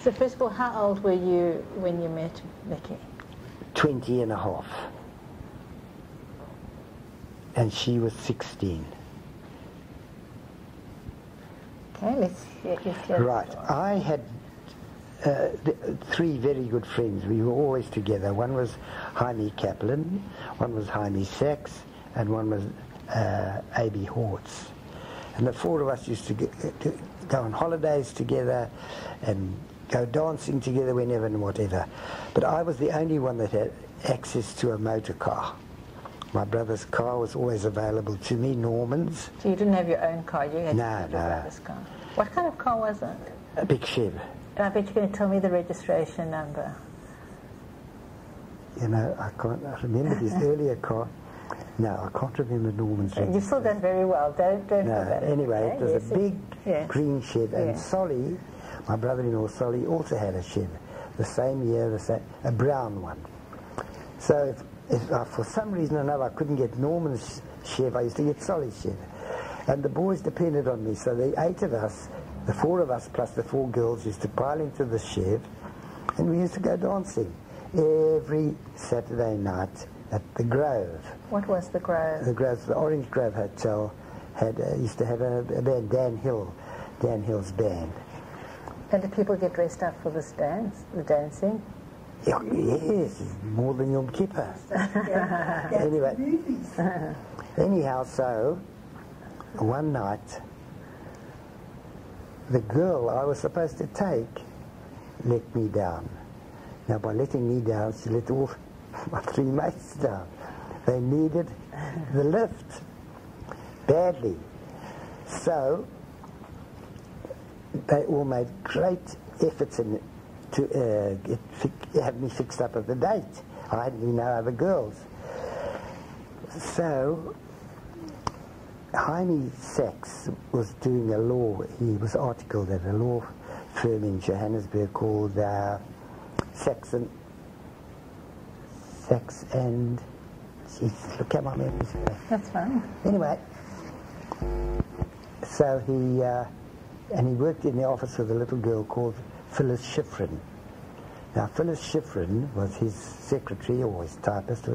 So first of all, how old were you when you met Mickey? 20 and a half. And she was 16. Okay, let's hear Right. I had three very good friends. We were always together. One was Jaime Kaplan, one was Jaime Sachs, and one was A.B. Hortz. And the four of us used to go on holidays together and go dancing together whenever and whatever. But I was the only one that had access to a motor car. My brother's car was always available to me, Norman's. So you didn't have your own car, you had No. your brother's car. What kind of car was it? A big Chev. And I bet you're going to tell me the registration number. You know, I remember his earlier car. No, I can't remember Norman's registration. You've still done very well, don't No, forget it. anyway, Okay, it was a big green Chev, and Yes. Solly, my brother-in-law Solly, also had a Chev, the same year, a brown one. So if for some reason or another I couldn't get Norman's Chev, I used to get Solly's Chev. And the boys depended on me, so the eight of us, the four of us plus the four girls, used to pile into the Chev, and we used to go dancing every Saturday night at the Grove. What was the Grove? The Grove, the Orange Grove Hotel, used to have a band, Dan Hill's band. And did people get dressed up for this dance, the dancing? Yeah, yes, more than Yom Kippur. Anyway, anyhow, so one night, the girl I was supposed to take let me down. Now, by letting me down, she let all my three mates down. They needed the lift badly. So they all made great efforts to have me fixed up at the date. I had no other girls. So Jaime Sachs was doing a law. He was articled at a law firm in Johannesburg called Sachs and jeez, look at my memories. That's fine. Anyway, so he worked in the office with a little girl called Phyllis Schifrin. Now, Phyllis Schifrin was his secretary or his typist,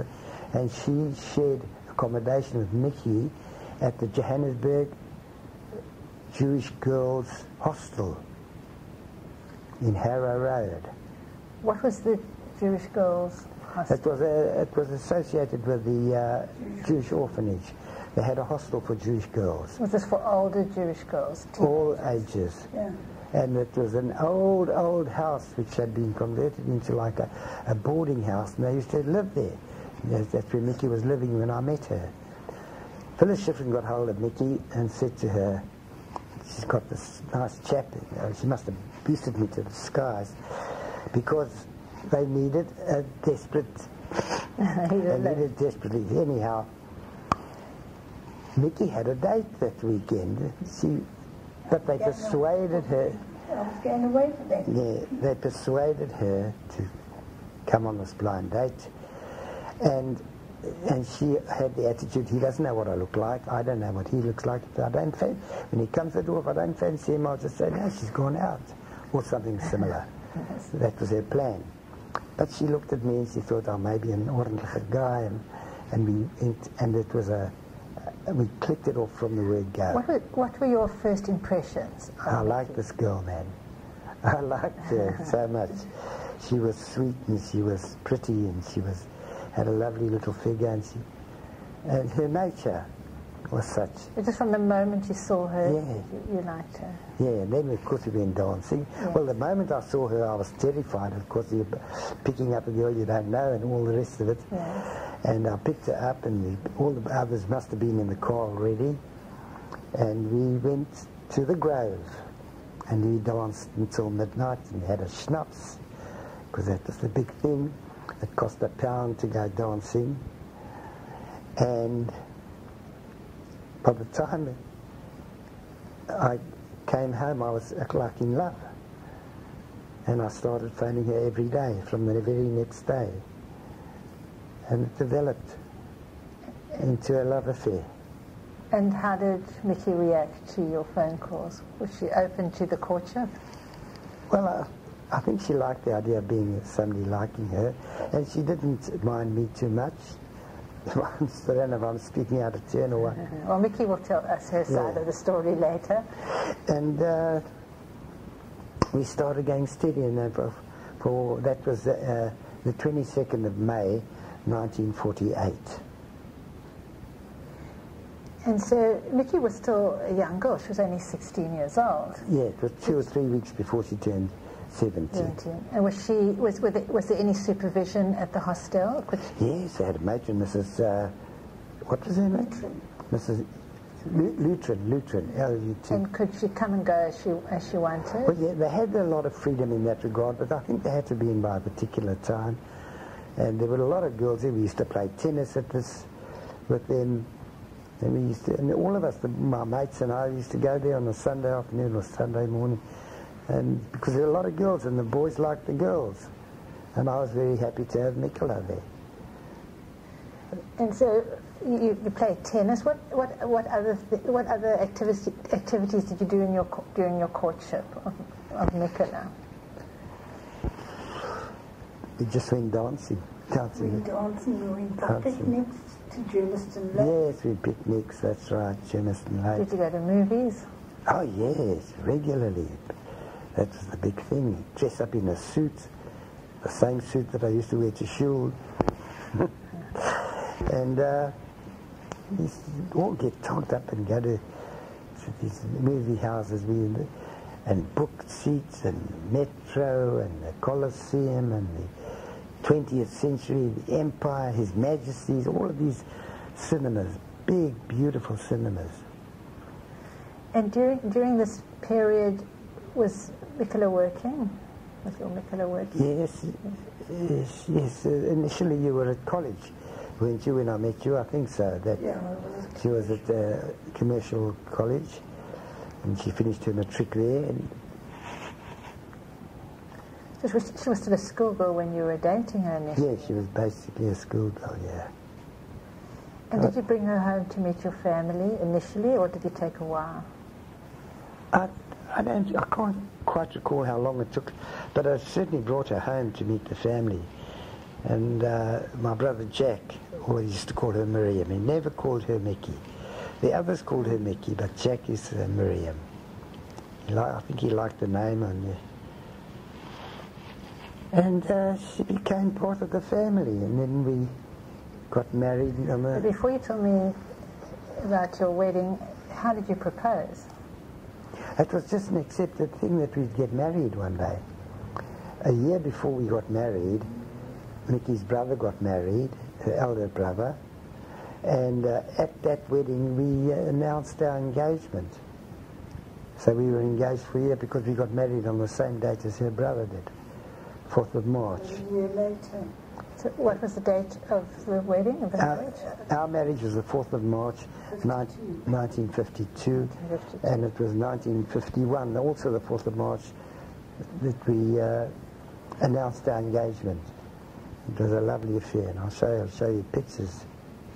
and she shared accommodation with Mickey at the Johannesburg Jewish Girls Hostel in Harrow Road. What was the Jewish girls' hostel? It was associated with the Jewish orphanage. They had a hostel for Jewish girls. Was this for older Jewish girls? All ages. Yeah. And it was an old house which had been converted into like a boarding house, and they used to live there. That's where Mickey was living when I met her. Phyllis Schifrin got hold of Mickey and said to her, she's got this nice chap, she must have boosted me to the skies, because they needed a desperate, desperately. Anyhow, Mickey had a date that weekend. But they persuaded her. I was going away for that. Yeah, they persuaded her to come on this blind date, and she had the attitude, he doesn't know what I look like, I don't know what he looks like. If I don't when he comes to the door, if I don't fancy him, I'll just say, no, she's gone out, or something similar. That was her plan. But she looked at me and she thought, oh, maybe an ordentliche guy, and it was we clicked it off from the word go. What were your first impressions? I liked this girl, man. I liked her so much. She was sweet and she was pretty and she had a lovely little figure, and her nature was such. Just from the moment you saw her, Yeah. you liked her. Yeah, and then of course we went dancing. Yes. Well, the moment I saw her, I was terrified. Of course, you're picking up a girl you don't know and all the rest of it. Yes. And I picked her up, and all the others must have been in the car already. And we went to the Grove, and we danced until midnight, and had a schnapps, because that was the big thing. It cost £1 to go dancing. And by the time I came home, I was like in love. And I started phoning her every day from the very next day. And it developed into a love affair. And how did Mickey react to your phone calls? Was she open to the courtship? Well, I think she liked the idea of being somebody liking her, and she didn't mind me too much. I don't know if I'm speaking out of turn or what. Well, Mickey will tell us her side of the story later. And we started going steady, and for that was the 22nd of May, 1948. And so Mickey was still a young girl. She was only 16 years old. Yeah, it was 2 or 3 weeks before she turned 17. And was there any supervision at the hostel? Yes, I had a matron, Mrs. What was her name? Mrs. Lutrin, L-U-T. And could she come and go as she wanted? Well, yeah, they had a lot of freedom in that regard, but I think they had to be in by a particular time. And there were a lot of girls there. We used to play tennis with them. And we used to, and all of us, my mates and I, used to go there on a Sunday afternoon or Sunday morning. And because there were a lot of girls, and the boys liked the girls. And I was very happy to have Nicola there. And so you played tennis. What other activities did you do during your courtship of Nicola? We just went dancing. We went dancing, we went for picnics to Germiston Lake. Yes, we picnics, that's right, Germiston Lake. Did you go to movies? Oh yes, regularly. That was the big thing. Dress up in a suit, the same suit that I used to wear to school. And we used to all get togged up and go to these movie houses, and booked seats, and Metro, and the Colosseum, and the 20th century, the Empire, His Majesty's, all of these cinemas, big, beautiful cinemas. And during this period, was Nicola working? Was your Nicola working? Yes. Initially you were at college, weren't you, when I met you? I think so. She was at commercial college, and she finished her matric there. And so she was still a schoolgirl when you were dating her initially? Yeah, she was basically a schoolgirl, yeah. And did you bring her home to meet your family initially, or did it take a while? I can't quite recall how long it took, but I certainly brought her home to meet the family. And my brother Jack always used to call her Miriam. He never called her Mickey. The others called her Mickey, but Jack used to say Miriam. I think he liked the name on there. And she became part of the family, and then we got married. But before you tell me about your wedding, how did you propose? It was just an accepted thing that we'd get married one day. A year before we got married, Mickey's brother got married, her elder brother, and at that wedding we announced our engagement. So we were engaged for a year because we got married on the same date as her brother did, 4th of March. A year later. So what was the date of the wedding, of the marriage? Our marriage was the 4th of March, 1952, and it was 1951, also the 4th of March, that we announced our engagement. It was a lovely affair, and I'll show you pictures,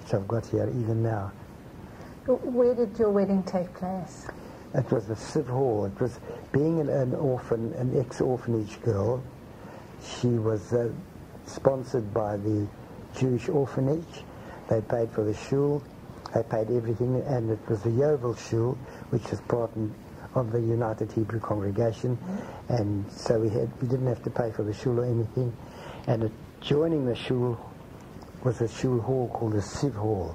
which I've got here even now. Where did your wedding take place? It was the Civ Hall. It was, being an orphan, an ex-orphanage girl, she was sponsored by the Jewish orphanage. They paid for the shul, they paid everything, and it was the Yovel shul, which was part of the United Hebrew Congregation, and so we didn't have to pay for the shul or anything. And joining the shul was a shul hall called the Civ Hall,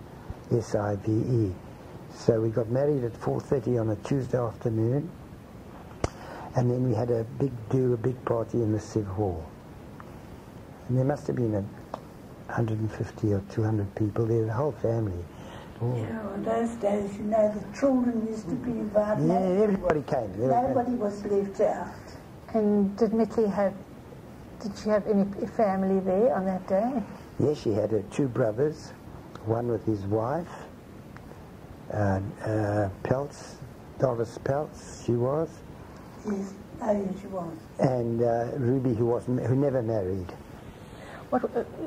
S-I-V-E. So we got married at 4:30 on a Tuesday afternoon, and then we had a big party in the Civ Hall. And there must have been 150 or 200 people there, the whole family. Oh. Yeah, in those days, you know, the children used to be invited. Yeah, everybody came. Nobody was left out. And did she have any family there on that day? Yes, she had her 2 brothers, one with his wife, Peltz, Doris Peltz, she was. Yes, she was. And Ruby, who never married.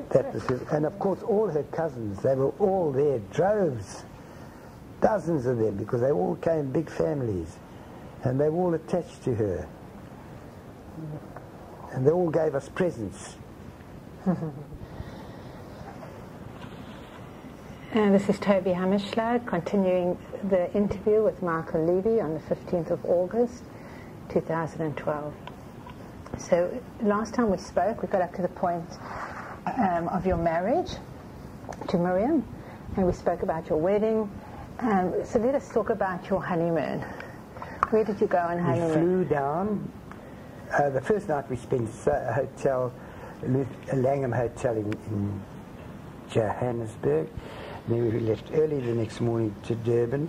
That was it. And of course all her cousins, they were all there, droves, dozens of them, because they all came big families, and they were all attached to her. and they all gave us presents. And this is Toby Hammerschlag continuing the interview with Michael Levy on the 15th of August 2012. So last time we spoke, we got up to the point of your marriage to Miriam, and we spoke about your wedding. So let us talk about your honeymoon. Where did you go on honeymoon? We flew down. The first night we spent at a hotel, a Langham Hotel in Johannesburg. Then we left early the next morning to Durban.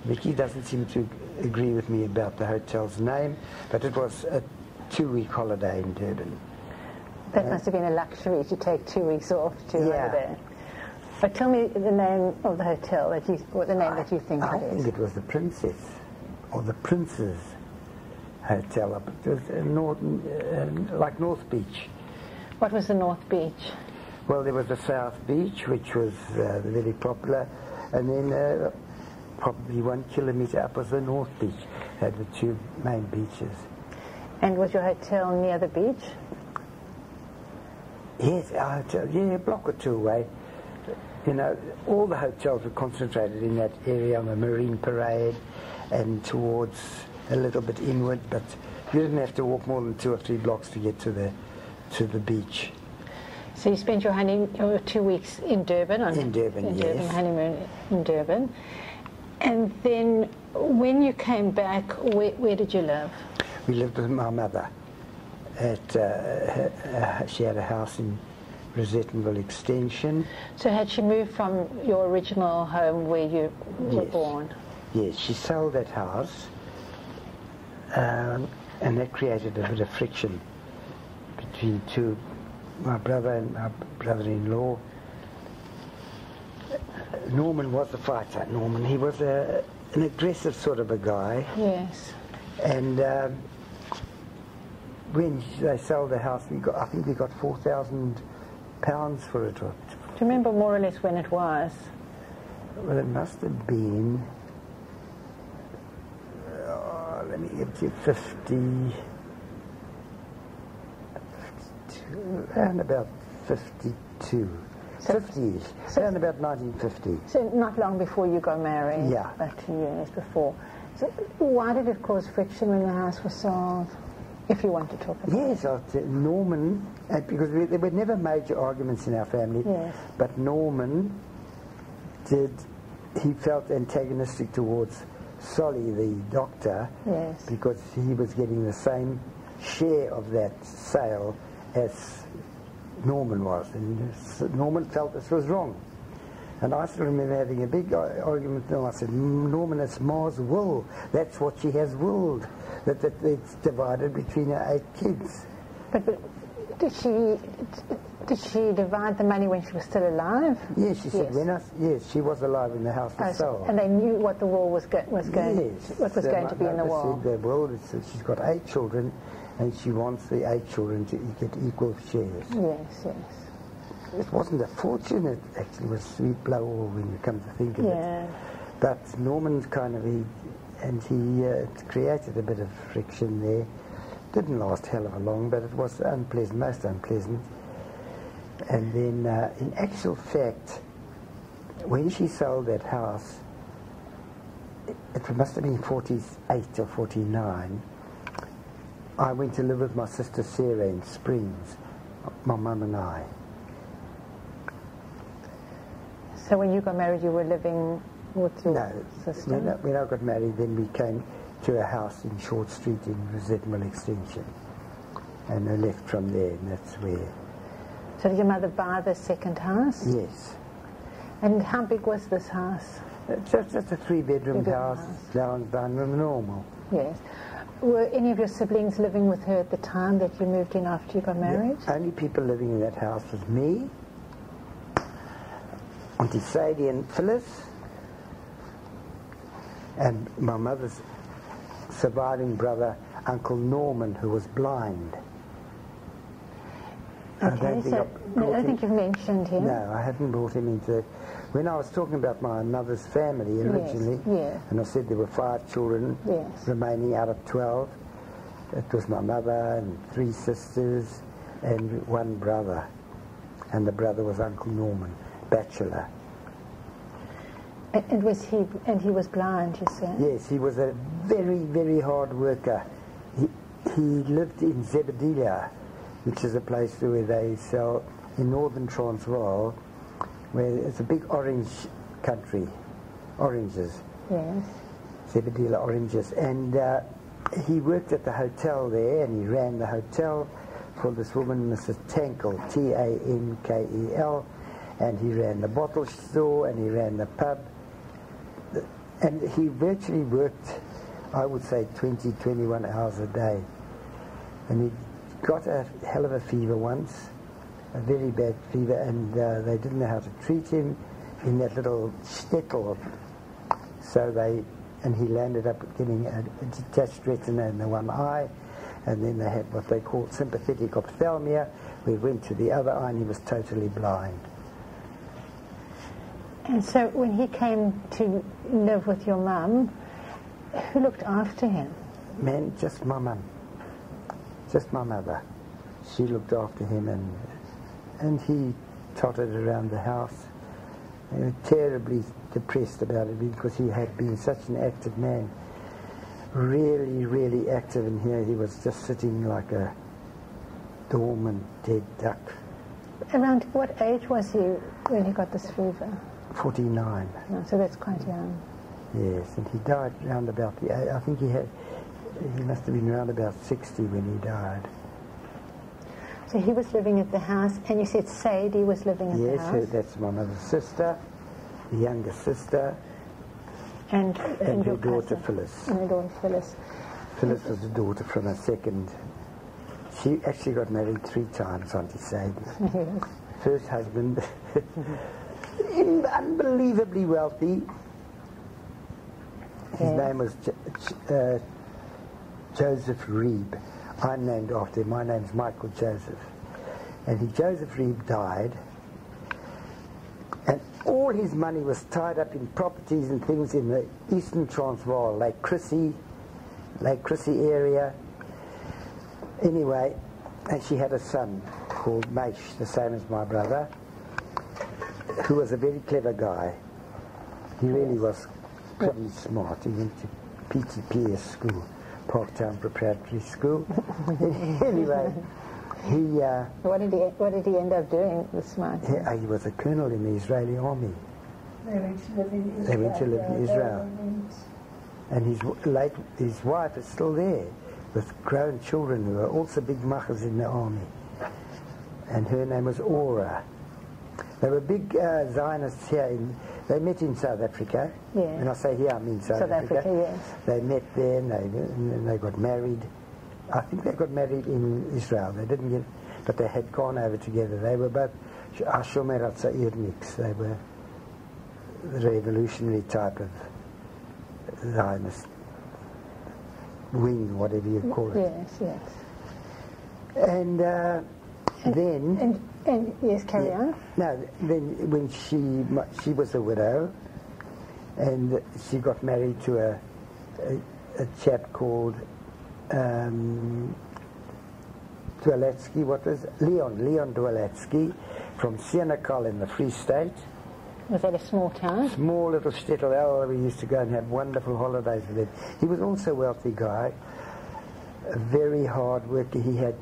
Mickey doesn't seem to agree with me about the hotel's name, but it was a 2-week holiday in Durban. That must have been a luxury to take 2 weeks off to holiday. But tell me the name of the hotel that you think I it is. think it was the Princess or the Prince's Hotel. It was like North Beach. What was the North Beach? Well, there was the South Beach, which was very popular, and then probably 1 kilometre up was the North Beach. Had the 2 main beaches. And was your hotel near the beach? Yes, our hotel, a block or 2 away. You know, all the hotels were concentrated in that area on the Marine Parade and towards a little bit inward, but you didn't have to walk more than 2 or 3 blocks to get to the beach. So you spent your 2 weeks in Durban? Yes. Honeymoon in Durban. And then when you came back, where did you live? We lived with my mother. She had a house in Rosettenville Extension. So had she moved from your original home where you were born? Yes, she sold that house, and that created a bit of friction between my brother and my brother-in-law. Norman was a fighter. He was an aggressive sort of a guy. Yes. And when they sold the house, I think we got £4,000 for it. Do you remember more or less when it was? Well, it must have been, let me get you around about 52. So, 50s, around about 1950. So not long before you got married? Yeah. About 2 years before. So why did it cause friction when the house was sold? If you want to talk about it. Yes, Norman, because there were never major arguments in our family, yes. But Norman he felt antagonistic towards Solly, the doctor, yes. Because he was getting the same share of that sale as Norman was, and Norman felt this was wrong. And I still remember having a big argument with him. I said, Norman, it's Ma's will. That's what she has willed, that it's divided between her 8 kids. But did she divide the money when she was still alive? Yes, she said, yes, she was alive when the house was sold. And they knew what the will was going to be in the will. Said the will, she's got 8 children, and she wants the 8 children to get equal shares. Yes, yes. It wasn't a fortune, it actually was sweet blow when you come to think of it. But Norman he created a bit of friction there. Didn't last hell of a long, but it was unpleasant, most unpleasant. And then, in actual fact, when she sold that house, it must have been 48 or 49, I went to live with my sister Sarah in Springs, my mum and I. So when you got married, you were living with your sister? No, when I got married, then we came to a house in Short Street in Rosettenville Extension. And I left from there, and that's where... So did your mother buy the second house? Yes. And how big was this house? Just a 3-bedroom house, lounge, dining room, normal. Yes. Were any of your siblings living with her at the time that you moved in after you got married? The only people living in that house was me, Auntie Sadie and Phyllis, and my mother's surviving brother, Uncle Norman, who was blind. Okay, I don't think you've mentioned him. No, I haven't brought him into... When I was talking about my mother's family originally, yes. and I said there were 5 children remaining out of 12, it was my mother and 3 sisters and 1 brother. And the brother was Uncle Norman, bachelor. And he was blind, you said? Yes, he was a very, very hard worker. He lived in Zebedelia, which is a place where they sell, in northern Transvaal, where it's a big orange country, oranges. Yes. Zebedelia oranges. And he worked at the hotel there, and he ran the hotel for this woman, Mrs. Tankel, Tankel, and he ran the bottle store, and he ran the pub. And he virtually worked, I would say, 20, 21 hours a day. And he got a hell of a fever once, a very bad fever, and they didn't know how to treat him in that little shtetl. And he landed up getting a detached retina in the one eye, and then they had what they called sympathetic ophthalmia. We went to the other eye, and he was totally blind. And so when he came to live with your mum, who looked after him? Man, just my mum. Just my mother. She looked after him, and he tottered around the house. Terribly depressed about it because he had been such an active man. Really, really active, and here he was just sitting like a dormant dead duck. Around what age was he when he got this fever? 49. No, so that's quite young. Yes, and he died round about I think he must have been round about 60 when he died. So he was living at the house, and you said Sadie was living at the house? Yes, that's my mother's sister, the younger sister, and her daughter Phyllis. And her daughter Phyllis. Phyllis was the daughter from a second. She actually got married 3 times, Auntie Sadie. Yes. First husband, unbelievably wealthy. His name was Joseph Reeb. I'm named after him. My name's Michael Joseph. And Joseph Reeb died, and all his money was tied up in properties and things in the eastern Transvaal, Lake Chrissy area. Anyway, and she had a son called Maish, the same as my brother, who was a very clever guy. He really was pretty smart. He went to PTPS school, Parktown Preparatory School. Anyway, What did he end up doing, the smart? He was a colonel in the Israeli army. They went to live in Israel. They went to live in Israel. And his wife is still there, with grown children who are also big machas in the army. And her name was Aura. They were big Zionists here. They met in South Africa. Yeah. When I say here, I mean South Africa. Yes. They met there, and they got married. I think they got married in Israel. They didn't get, but they had gone over together. They were both Shomer Hatzairniks. They were the revolutionary type of Zionist wing, whatever you call it. Yes, yes. And then... And yes, carry on. No, then when she was a widow, and she got married to a chap called Dwalatsky, Leon Dwalatsky, from Senekal in the Free State. Was that a small town? Small little shtetl. We used to go and have wonderful holidays with him. He was also a wealthy guy, a very hard worker. He had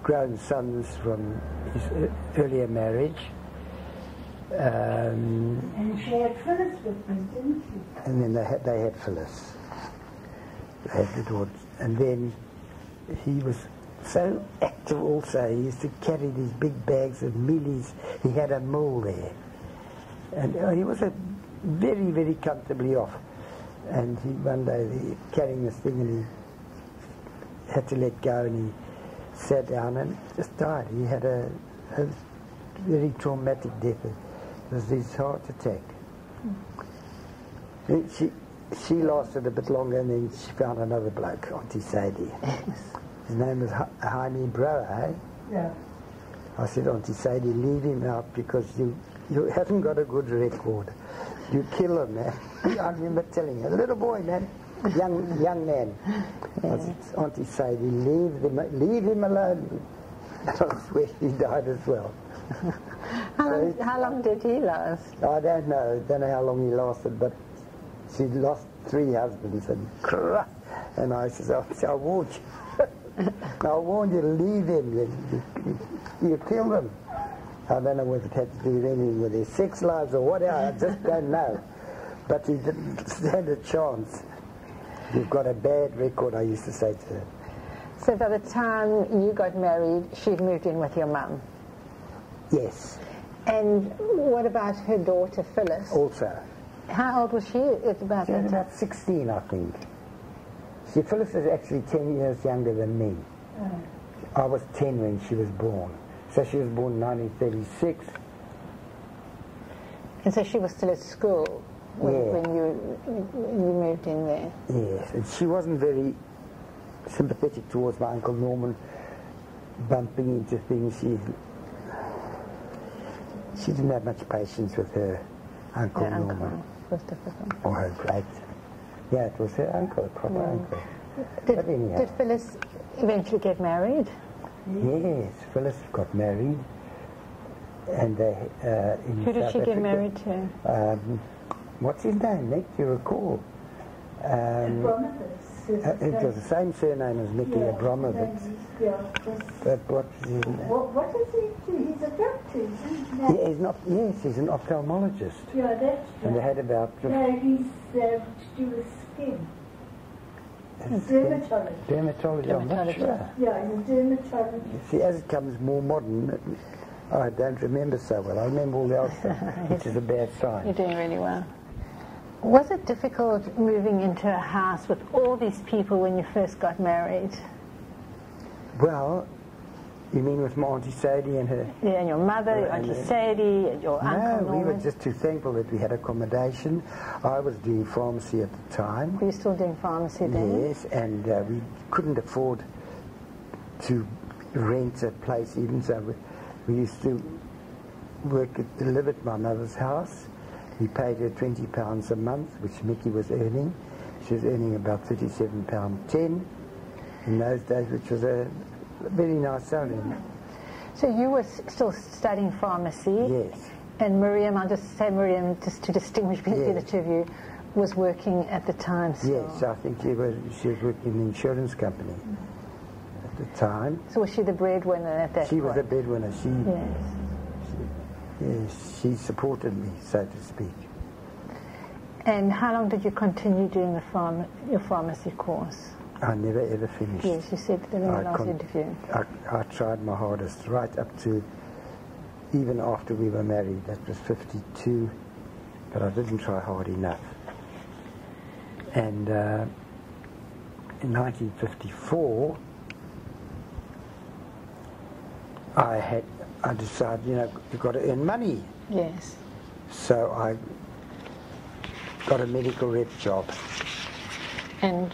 grown sons from his earlier marriage. And she had Phyllis with them, didn't she? And then they had Phyllis. They had the daughter. And then he was so active also. He used to carry these big bags of mealies. He had a mill there. And he was very, very comfortably off. And one day carrying this thing, and he had to let go, and he sat down and just died. He had a very traumatic death. It was his heart attack. She lasted a bit longer, and then she found another bloke, Auntie Sadie. His name was Jaime Brower, eh? Yeah. I said, Auntie Sadie, leave him out because you haven't got a good record. You kill him, man. I remember telling her, little boy, man, young man. Auntie Sadie, leave him alone. I swear he died as well. How long did he last? I don't know how long he lasted, but she lost 3 husbands, and I said, I warned you. I warned you, leave him. You killed him. I don't know whether it had to do with anything with their sex lives or whatever, I just don't know. But he didn't stand a chance. You've got a bad record, I used to say to her. So by the time you got married, she'd moved in with your mum? Yes. And what about her daughter, Phyllis? Also. How old was she at about that time? About 16, I think. Phyllis is actually 10 years younger than me. I was 10 when she was born. So she was born in 1936. And so she was still at school when you moved in there? Yes, and she wasn't very sympathetic towards my Uncle Norman bumping into things. She didn't have much patience with her Uncle Norman. Was difficult. Or her great. Yeah, it was her uncle, a proper uncle. Did Phyllis eventually get married? Yes, Phyllis got married. And in Who did South she get Africa, married to? What's his name, Mick, do you recall? It was the same surname as Mickey Abramovitz. But what is his name? What does he do? He's a doctor, isn't he? Yeah, he's not. Yes, he's an ophthalmologist. Yeah, that's right. And they had about. No, he's to do with skin. Dermatologist. Dermatologist, I'm not sure. Yeah, he's a dermatologist. See, as it comes more modern, I don't remember so well. I remember all the old stuff, which is a bad sign. You're doing really well. Was it difficult moving into a house with all these people when you first got married? Well, you mean with my Auntie Sadie and her? Yeah, and your mother, your Auntie Sadie, and your uncle No, we were Norman. just too thankful that we had accommodation. I was doing pharmacy at the time. Were you still doing pharmacy then? Yes, and we couldn't afford to rent a place even, so we used to live at my mother's house. We paid her £20 a month, which Mickey was earning. She was earning about £37.10 in those days, which was a very nice salary. So you were still studying pharmacy? Yes. And Miriam, I'll just say Miriam, just to distinguish between the Yes. two of you, was working at the time still? Yes, I think she was working in an insurance company at the time. So was she the breadwinner at that She point? was a breadwinner. Yes. Yes, she supported me, so to speak. And how long did you continue doing your pharmacy course? I never ever finished. Yes, you said that in the last interview. I tried my hardest right up to even after we were married. That was 52, but I didn't try hard enough. And in 1954, I decided, you've got to earn money. Yes. So I got a medical rep job. And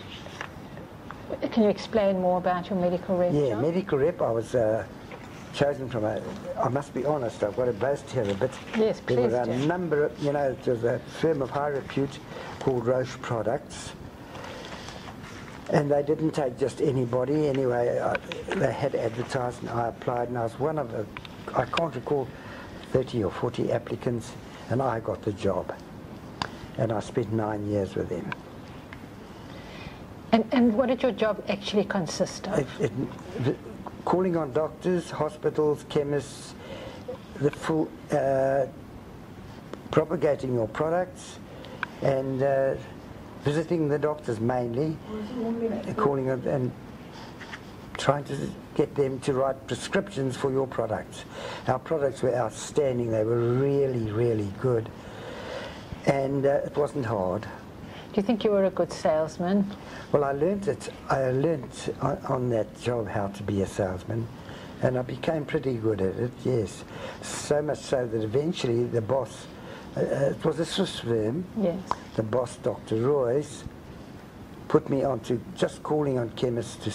can you explain more about your medical rep Yeah, job? medical rep. I was chosen from I must be honest, I've got to boast here a bit. Yes, There please were a do. number of, it was a firm of high repute called Roche Products. And they didn't take just anybody. Anyway, they had advertised and I applied, and I was one of I can't recall, 30 or 40 applicants, and I got the job. And I spent 9 years with them. And what did your job actually consist of? Calling on doctors, hospitals, chemists, the full, propagating your products, and visiting the doctors mainly, calling on, and trying to get them to write prescriptions for your products. Our products were outstanding. They were really, really good. And it wasn't hard. Do you think you were a good salesman? Well, I learned on that job how to be a salesman, and I became pretty good at it, yes. So much so that eventually the boss, it was a Swiss firm, Yes. the boss, Dr. Royce, put me onto just calling on chemists to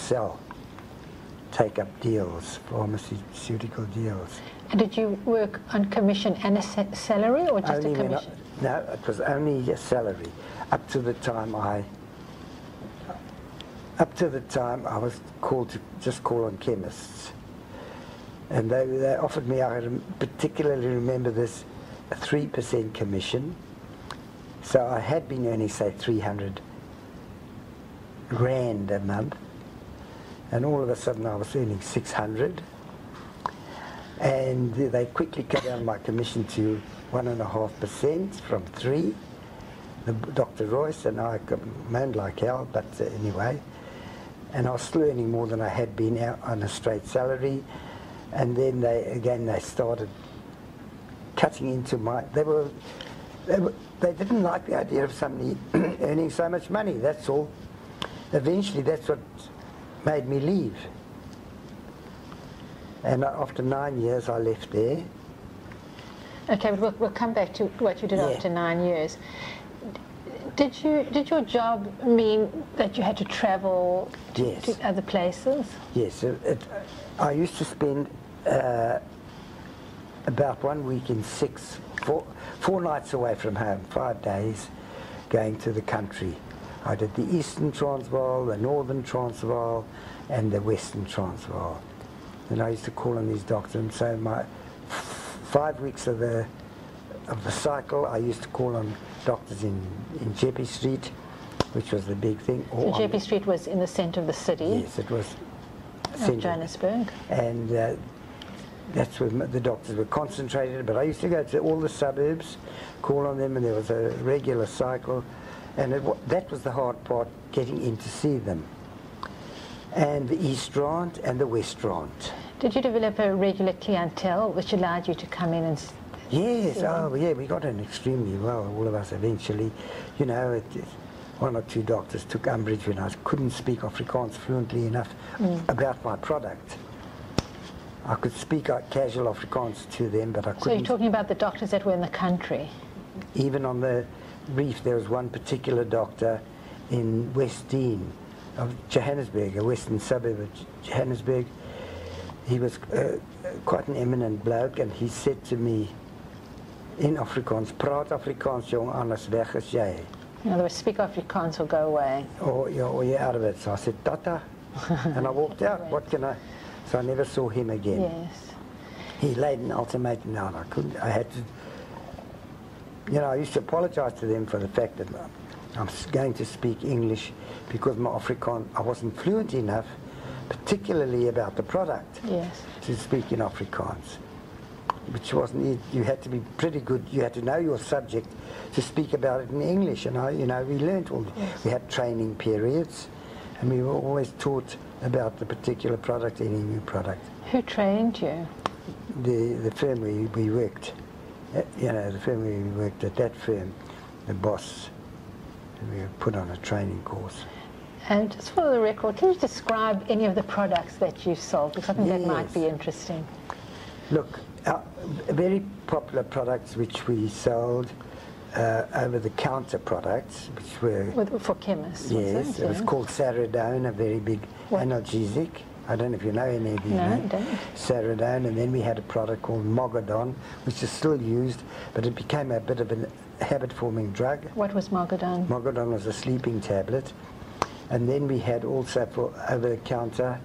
take up deals, pharmaceutical deals. And did you work on commission and a salary, or just Only a commission? no, it was only a salary up to the time I up to the time I was called to just call on chemists. And they offered me, I particularly remember this, a 3% commission. So I had been earning, say, 300 rand a month. And all of a sudden I was earning 600. And they quickly cut down my commission to 1.5% from 3%. Dr. Royce and I moaned like hell, but anyway. And I was still earning more than I had been out on a straight salary. And then they started cutting into my, they didn't like the idea of somebody earning so much money, that's all. Eventually that's what made me leave. And after 9 years I left there. Okay, but we'll come back to what you did after 9 years. Did your job mean that you had to travel to other places? Yes. I used to spend about 1 week in 4 nights away from home, 5 days, going to the country. I did the Eastern Transvaal, the Northern Transvaal, and the Western Transvaal. And I used to call on these doctors, and so my 5 weeks of the cycle, I used to call on doctors in Jeppe Street, which was the big thing. So Jeppe Street was in the centre of the city? Yes, it was. Of Johannesburg. And that's where the doctors were concentrated. But I used to go to all the suburbs, call on them, and there was a regular cycle. And that was the hard part, getting in to see them. And the East Rand and the West Rand. Did you develop a regular clientele which allowed you to come in and Yes, oh yeah, we got on extremely well, all of us eventually. You know, one or two doctors took umbrage when I couldn't speak Afrikaans fluently enough about my product. I could speak casual Afrikaans to them, but I couldn't. So you're talking about the doctors that were in the country? Even on the reef, there was one particular doctor in West Dean of Johannesburg, a western suburb of Johannesburg. He was quite an eminent bloke, and he said to me, in Afrikaans, praat Afrikaans jong, anders weg is jy. In other words, speak Afrikaans or go away. Or you're out of it. So I said, Tata, and I walked out. Right. What can I? So I never saw him again. Yes. He laid an ultimatum down. I couldn't. I had to. You know, I used to apologise to them for the fact that I'm going to speak English because my Afrikaans, I wasn't fluent enough, particularly about the product. Yes. To speak in Afrikaans. Which wasn't, you had to be pretty good, you had to know your subject to speak about it in English, and we learned all, we had training periods, and we were always taught about the particular product, any new product. Who trained you? The firm we worked, the firm we worked at, that firm, the boss, we were put on a training course. And just for the record, can you describe any of the products that you sold? Because I think that might be interesting. Look, very popular products which we sold, over-the-counter products, which were... For chemists, yes, it was called Saradone, a very big analgesic. I don't know if you know any of these. No, I don't. Saradone, and then we had a product called Mogadon, which is still used, but it became a bit of a habit-forming drug. What was Mogadon? Mogadon was a sleeping tablet. And then we had also for over-the-counter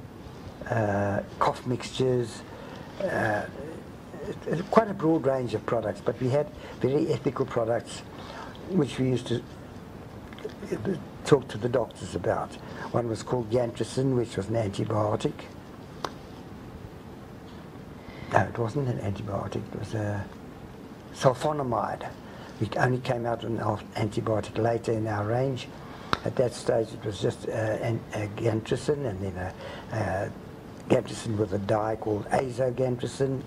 cough mixtures, quite a broad range of products, but we had very ethical products which we used to talk to the doctors about. One was called Gantricin, which was an antibiotic. No, it wasn't an antibiotic, it was a sulfonamide. We only came out with an antibiotic later in our range. At that stage it was just a Gantricin, and then a Gantricin with a dye called azogantricin.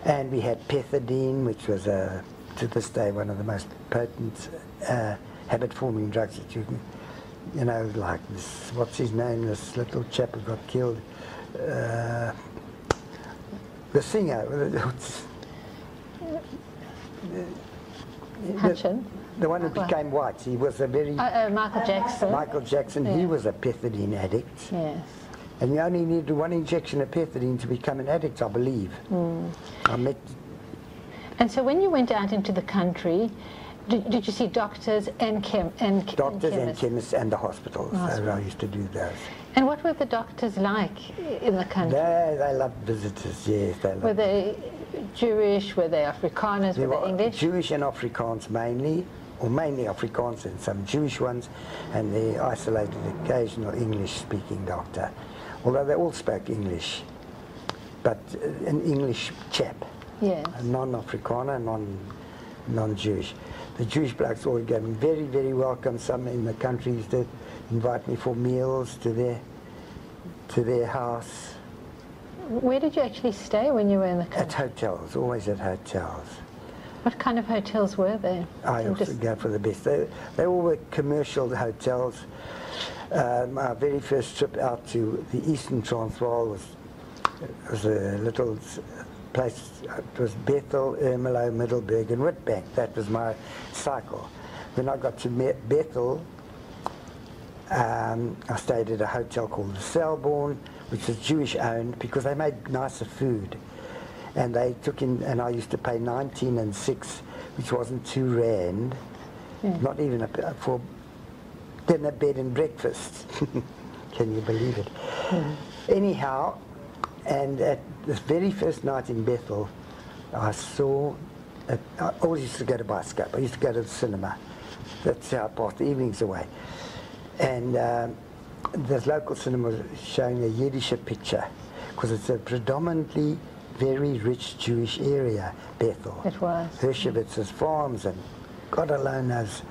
And we had pethidine, which was, to this day, one of the most potent habit-forming drugs that you can, like this, what's his name, this little chap who got killed, the singer, the one who became white. He was a very... Michael Jackson. Michael Jackson, he was a pethidine addict. Yes. And you only needed one injection of pethidine to become an addict, I believe. And so when you went out into the country, Did you see doctors and Doctors and chemists? chemists and the hospitals. So I used to do those. And what were the doctors like in the country? They loved visitors, yes. Were they Jewish? Were they Afrikaners? Were they English? Jewish and Afrikaans mainly, or mainly Afrikaans and some Jewish ones, and the isolated occasional English-speaking doctor. Although they all spoke English, but an English chap. Yes. A non-Afrikaner, non-Jewish. The Jewish blokes always gave me very, very welcome. Some in the country used to invite me for meals to their house. Where did you actually stay when you were in the country? At hotels, always at hotels. What kind of hotels were they? I also go for the best. They all were commercial hotels. My very first trip out to the Eastern Transvaal was a little place. It was Bethel, Ermelo, Middelburg and Witbank. That was my cycle. When I got to Bethel, I stayed at a hotel called the Selborne, which was Jewish owned because they made nicer food. And they took in, and I used to pay 19 and 6, which wasn't R2, not even for dinner, bed and breakfast. Can you believe it? Anyhow, and at the very first night in Bethel, I saw, I always used to go to Bioscope. I used to go to the cinema. That's how I passed the evenings away. And this local cinema was showing a Yiddish picture, because it's a predominantly very rich Jewish area, Bethel. It was. Hershowitz's farms, and God alone knows.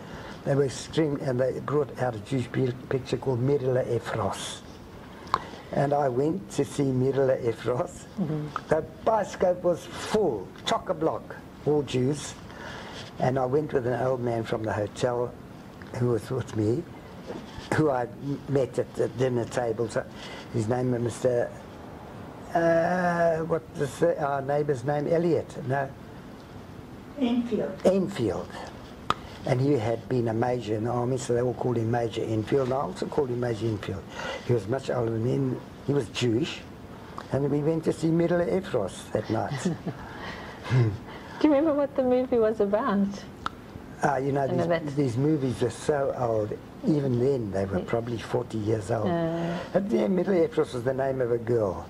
They were extreme, and they brought out a Jewish picture called Mirla Efros. And I went to see Mirla Efros. The Bioscope was full, chock-a-block, all Jews. And I went with an old man from the hotel who was with me, who I met at the dinner table. So his name was Mr. What was our neighbour's name? Elliot? No. Enfield. And he had been a major in the army, so they all called him Major Enfield. And I also called him Major Enfield. He was much older than me. He was Jewish. And we went to see Mirla Efros that night. Do you remember what the movie was about? You know, these movies are so old. Even then, they were probably 40 years old. And yeah, Mirla Efros was the name of a girl.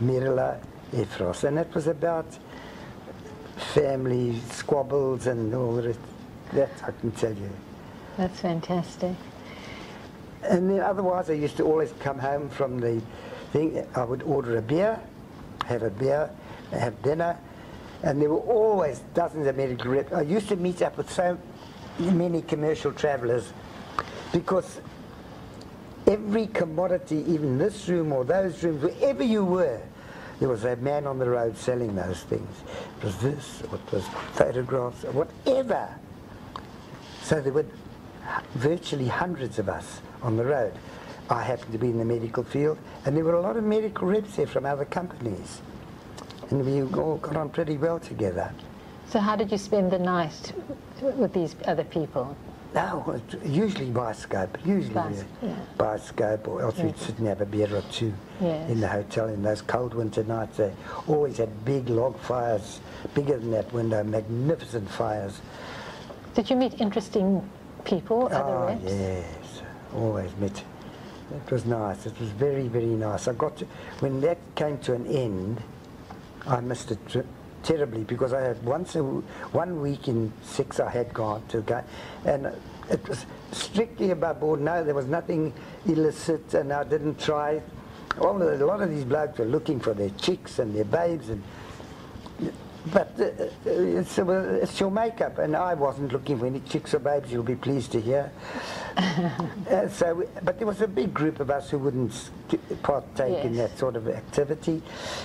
Mirla Efros. And it was about family squabbles and all the rest. That I can tell you. That's fantastic. And then otherwise, I used to always come home from the thing. I would order a beer, have dinner, and there were always dozens of medical reps. I used to meet up with so many commercial travellers because every commodity, even this room or those rooms, wherever you were, there was a man on the road selling those things. It was this, or it was photographs, or whatever. So there were virtually hundreds of us on the road. I happened to be in the medical field, and there were a lot of medical reps there from other companies. And we all got on pretty well together. So how did you spend the night with these other people? No, usually Bioscope, Bioscope, or else we'd sit and have a beer or two in the hotel in those cold winter nights. They always had big log fires, bigger than that window, magnificent fires. Did you meet interesting people, other reps? Yes, always met. It was nice. It was very, very nice. I got to, when that came to an end, I missed it terribly because I had 1 week in 6 I had gone to go, and it was strictly above board. No, there was nothing illicit, and I didn't try. A lot of these blokes were looking for their chicks and their babes, but it's your makeup, and I wasn't looking for any chicks or babes, you'll be pleased to hear. But there was a big group of us who wouldn't partake in that sort of activity.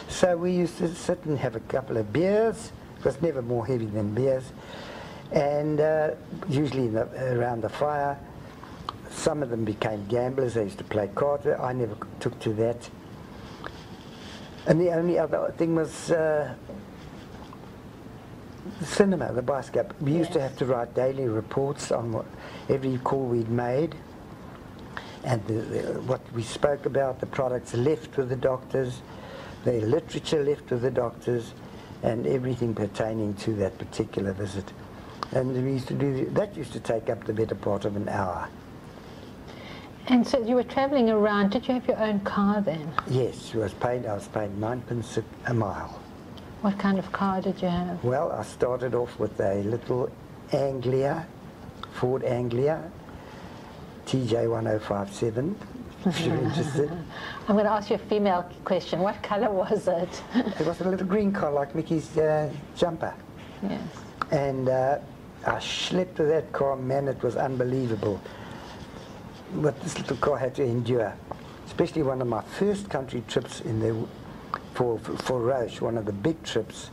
So we used to sit and have a couple of beers. It was never more heavy than beers. And usually around the fire. Some of them became gamblers. They used to play cards. I never took to that. And the only other thing was the cinema, the Bioscope. We used to have to write daily reports on every call we'd made, and what we spoke about, the products left with the doctors, the literature left with the doctors, and everything pertaining to that particular visit. And we used to do that. Used to take up the better part of an hour. And so you were travelling around. Did you have your own car then? Yes, I was paid 9p a mile. What kind of car did you have? Well, I started off with a little Anglia, Ford Anglia, TJ1057, if you're interested. I'm going to ask you a female question. What colour was it? It was a little green car like Mickey's jumper. Yes. And I schlepped with that car, man, it was unbelievable what this little car had to endure. Especially one of my first country trips for Roche, one of the big trips,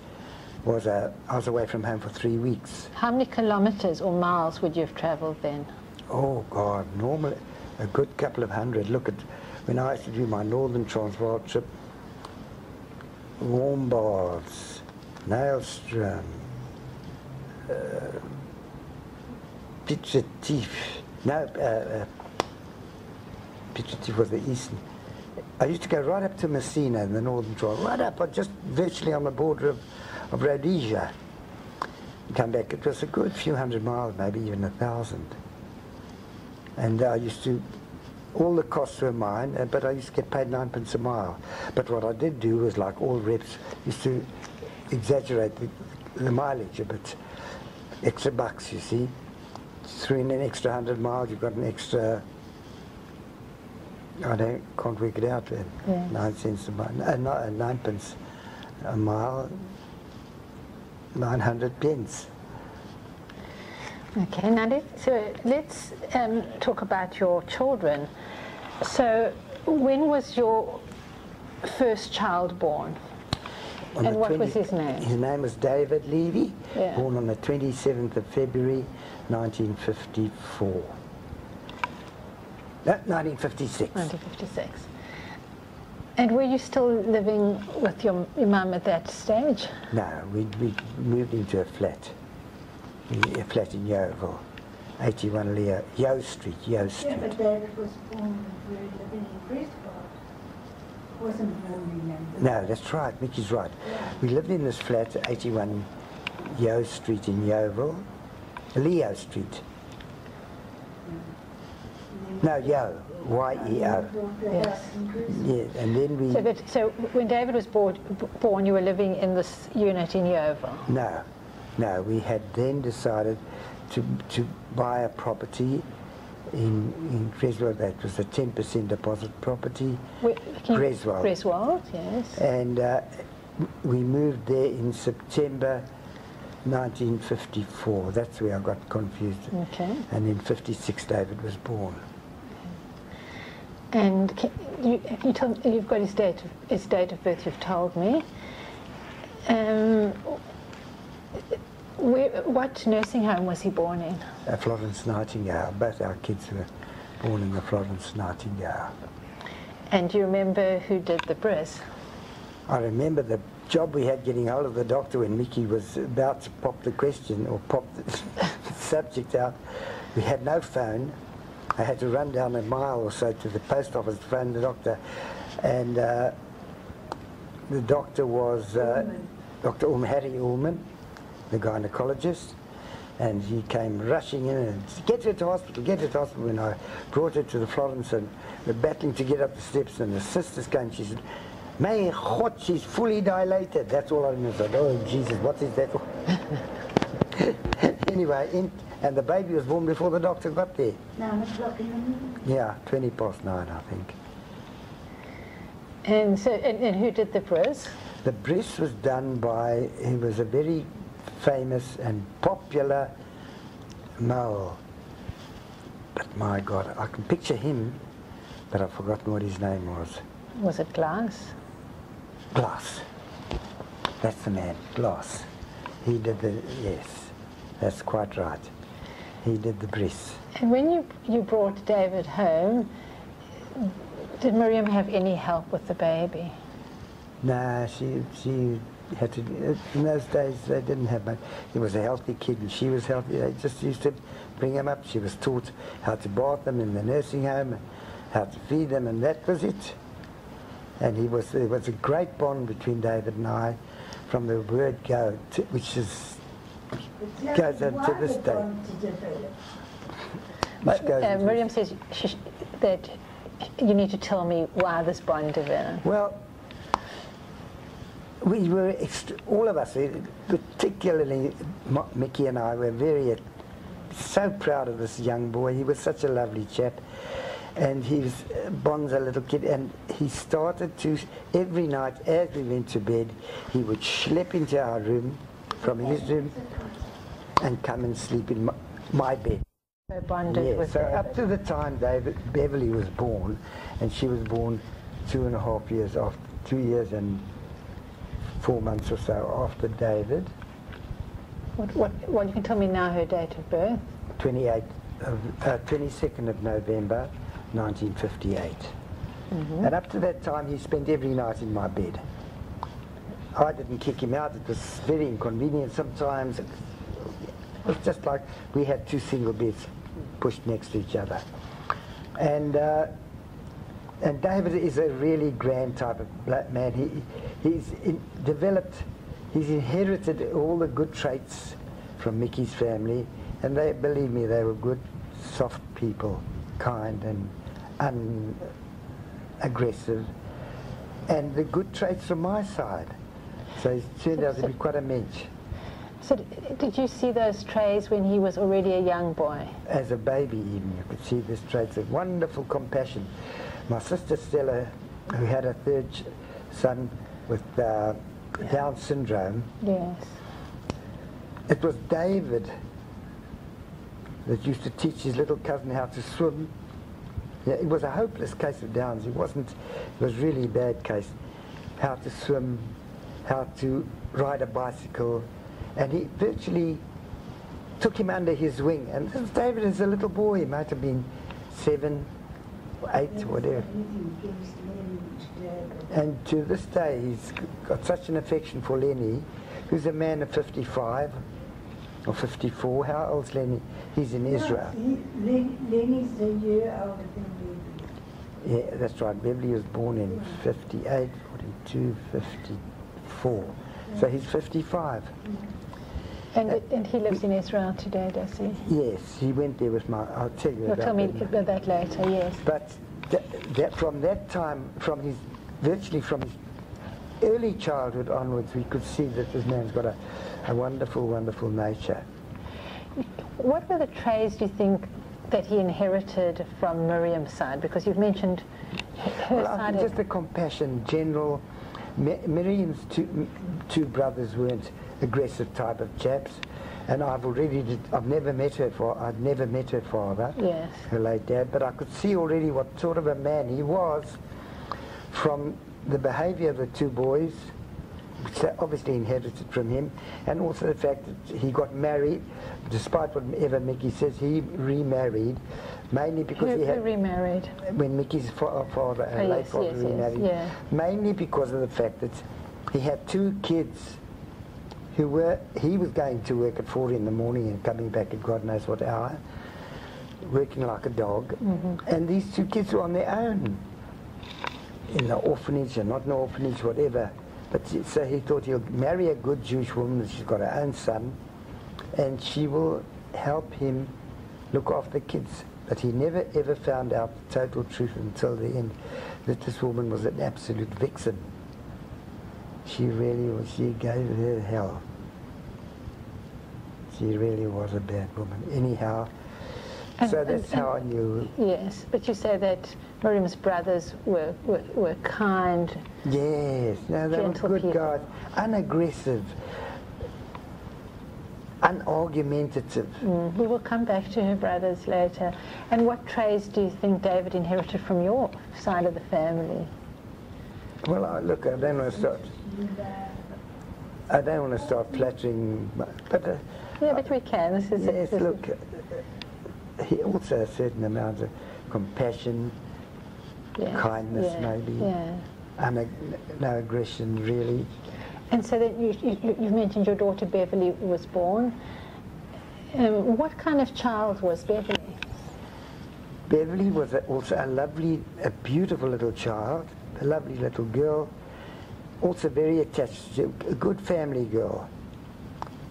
was I was away from home for 3 weeks. How many kilometres or miles would you have travelled then? Oh God, normally a good couple of hundred. Look at when I used to do my Northern Transvaal trip, warm baths, Nailstrom, Pietretif. No, Pietretif was the eastern. I used to go right up to Messina in the Northern Transvaal, right up, just virtually on the border of Rhodesia. And come back. It was a good few hundred miles, maybe even 1,000. And I used to, all the costs were mine, but I used to get paid 9p a mile. But what I did do was, like all reps, used to exaggerate the mileage a bit. Extra bucks, you see. Threw in an extra 100 miles, you've got an extra, can't work it out then. Yes. 9 cents a mile, 9p a mile, 900p. Okay, now let's talk about your children. So when was your first child born? And what was his name? His name was David Levy, yeah. Born on the 27th of February, 1954. No, 1956. 1956. And were you still living with your mum at that stage? No, we moved into a flat in Yeovil, 81 Leo, Yo Street. Yeah, but David was born and we were living in Prescott. Wasn't born in London. No, that's right, Mickey's right. Yeah. We lived in this flat, 81 Yo Street in Yeovil, Leo Street. No, Yo, Y-E-O. Yes. Yeah, and then we... So when David was born, you were living in this unit in Yeovil? No, we had then decided to buy a property in Creswell. That was a 10% deposit property. Creswell. Creswell, yes. And we moved there in September 1954. That's where I got confused. Okay. And in 56 David was born. And you've got his date of birth, you've told me. What nursing home was he born in? Florence Nightingale. Both our kids were born in the Florence Nightingale. And do you remember who did the bris? I remember the job we had getting hold of the doctor when Mickey was about to pop the question or pop the subject out. We had no phone. I had to run down a mile or so to the post office to phone the doctor. And the doctor was Dr. Harry Ullman, the gynecologist, and he came rushing in and said, get her to hospital, get her to hospital. When I brought her to the Florence and we're battling to get up the steps, and the sisters came, she said, "May God, she's fully dilated." That's all I remember. I said, "Oh Jesus, what is that?" Anyway, and the baby was born before the doctor got there. 9 o'clock in the morning? Yeah, 9:20, I think. And so, and who did the bris? The bris was done by, he was a very famous and popular male. But my God, I can picture him, but I've forgotten what his name was. Was it Glass? Glass. That's the man, Glass. He did the, yes, that's quite right. He did the bris. And when you brought David home, did Miriam have any help with the baby? No, she had to, in those days they didn't have much. He was a healthy kid and she was healthy. They just used to bring him up. She was taught how to bath them in the nursing home, and how to feed them, and that was it. And there was a great bond between David and I from the word go, which is goes on to this day. Which goes into Miriam says that you need to tell me why this bond developed. Well, we were, all of us, particularly Mickey and I, were so proud of this young boy. He was such a lovely chap. And he was Bond's a little kid, and he started to, every night as we went to bed, he would schlep into our room, from his room, and come and sleep in my bed. So bonded with so David. up to the time Beverly was born, and she was born 2.5 years after, 2 years and 4 months or so after David. What you can tell me now her date of birth? 22nd of November 1958. Mm-hmm. And up to that time he spent every night in my bed. I didn't kick him out. It was very inconvenient. Sometimes it was just like we had two single beds pushed next to each other. And David is a really grand type of black man. He's inherited all the good traits from Mickey's family, and believe me, they were good, soft people, kind and unaggressive, and the good traits from my side. So he's turned out to be quite a mensch. So did you see those traits when he was already a young boy? As a baby even, you could see these traits of wonderful compassion. My sister Stella, who had a third son with Down syndrome, yes, it was David that used to teach his little cousin how to swim. Yeah, it was a hopeless case of Downs. It was really a bad case. How to swim, how to ride a bicycle, and he virtually took him under his wing. And this David is a little boy. He might have been 7, 8, whatever. And to this day, he's got such an affection for Lenny, who's a man of 55 or 54. How old's Lenny? He's in Israel. Lenny's a year older than Levy. Yeah, that's right. Beverly was born in 58, 42, 54. So he's 55. And he lives in Israel today, does he? Yes, he went there with I'll tell you You'll about tell me that. about that later, yes. But from that time, virtually from his early childhood onwards, we could see that this man's got a wonderful, wonderful nature. What were the traits, do you think, that he inherited from Miriam's side? Because you've mentioned her I side. think just the compassion, general. Miriam's two brothers weren't aggressive type of chaps, and I've never met her father, Yes. her late dad, but I could see already what sort of a man he was from the behaviour of the two boys, which they obviously inherited from him, and also the fact that he got married, despite whatever Mickey says, he remarried, mainly because he had remarried. When Mickey's father and late father remarried, yeah. mainly because of the fact that he had two kids he was going to work at 4 in the morning and coming back at God knows what hour, working like a dog, and these two kids were on their own in the orphanage, or not in the orphanage, whatever. But so he thought he'll marry a good Jewish woman, she's got her own son, and she will help him look after the kids. But he never ever found out the total truth until the end, that this woman was an absolute vixen. She really was, she gave her hell. She really was a bad woman. Anyhow, so that's how I knew. Yes, but you say that Miriam's brothers were kind. Yes, no, they were good people. guys, unaggressive, unargumentative. We will come back to her brothers later. And what traits do you think David inherited from your side of the family? Well, look, I don't want to start flattering, but yeah, but we can. This is yes. Look, he also has a certain amount of compassion, kindness, maybe. Yeah. No aggression, really. And so then you've mentioned your daughter Beverly was born. What kind of child was Beverly? Beverly was also a beautiful little child, a lovely little girl, also very attached, a good family girl.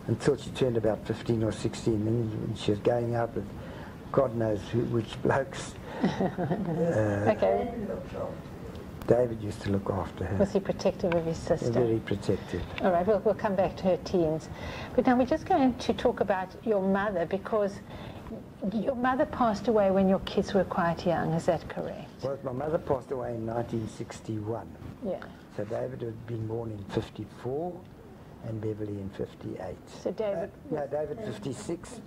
until she turned about 15 or 16, and she was going out with God knows which blokes. Okay. David used to look after her. Was he protective of his sister? Very protective. All right, we'll come back to her teens. But now we're just going to talk about your mother, because your mother passed away when your kids were quite young, is that correct? Well, my mother passed away in 1961. Yeah. So David had been born in 54 and Beverly in 58. So David... David 56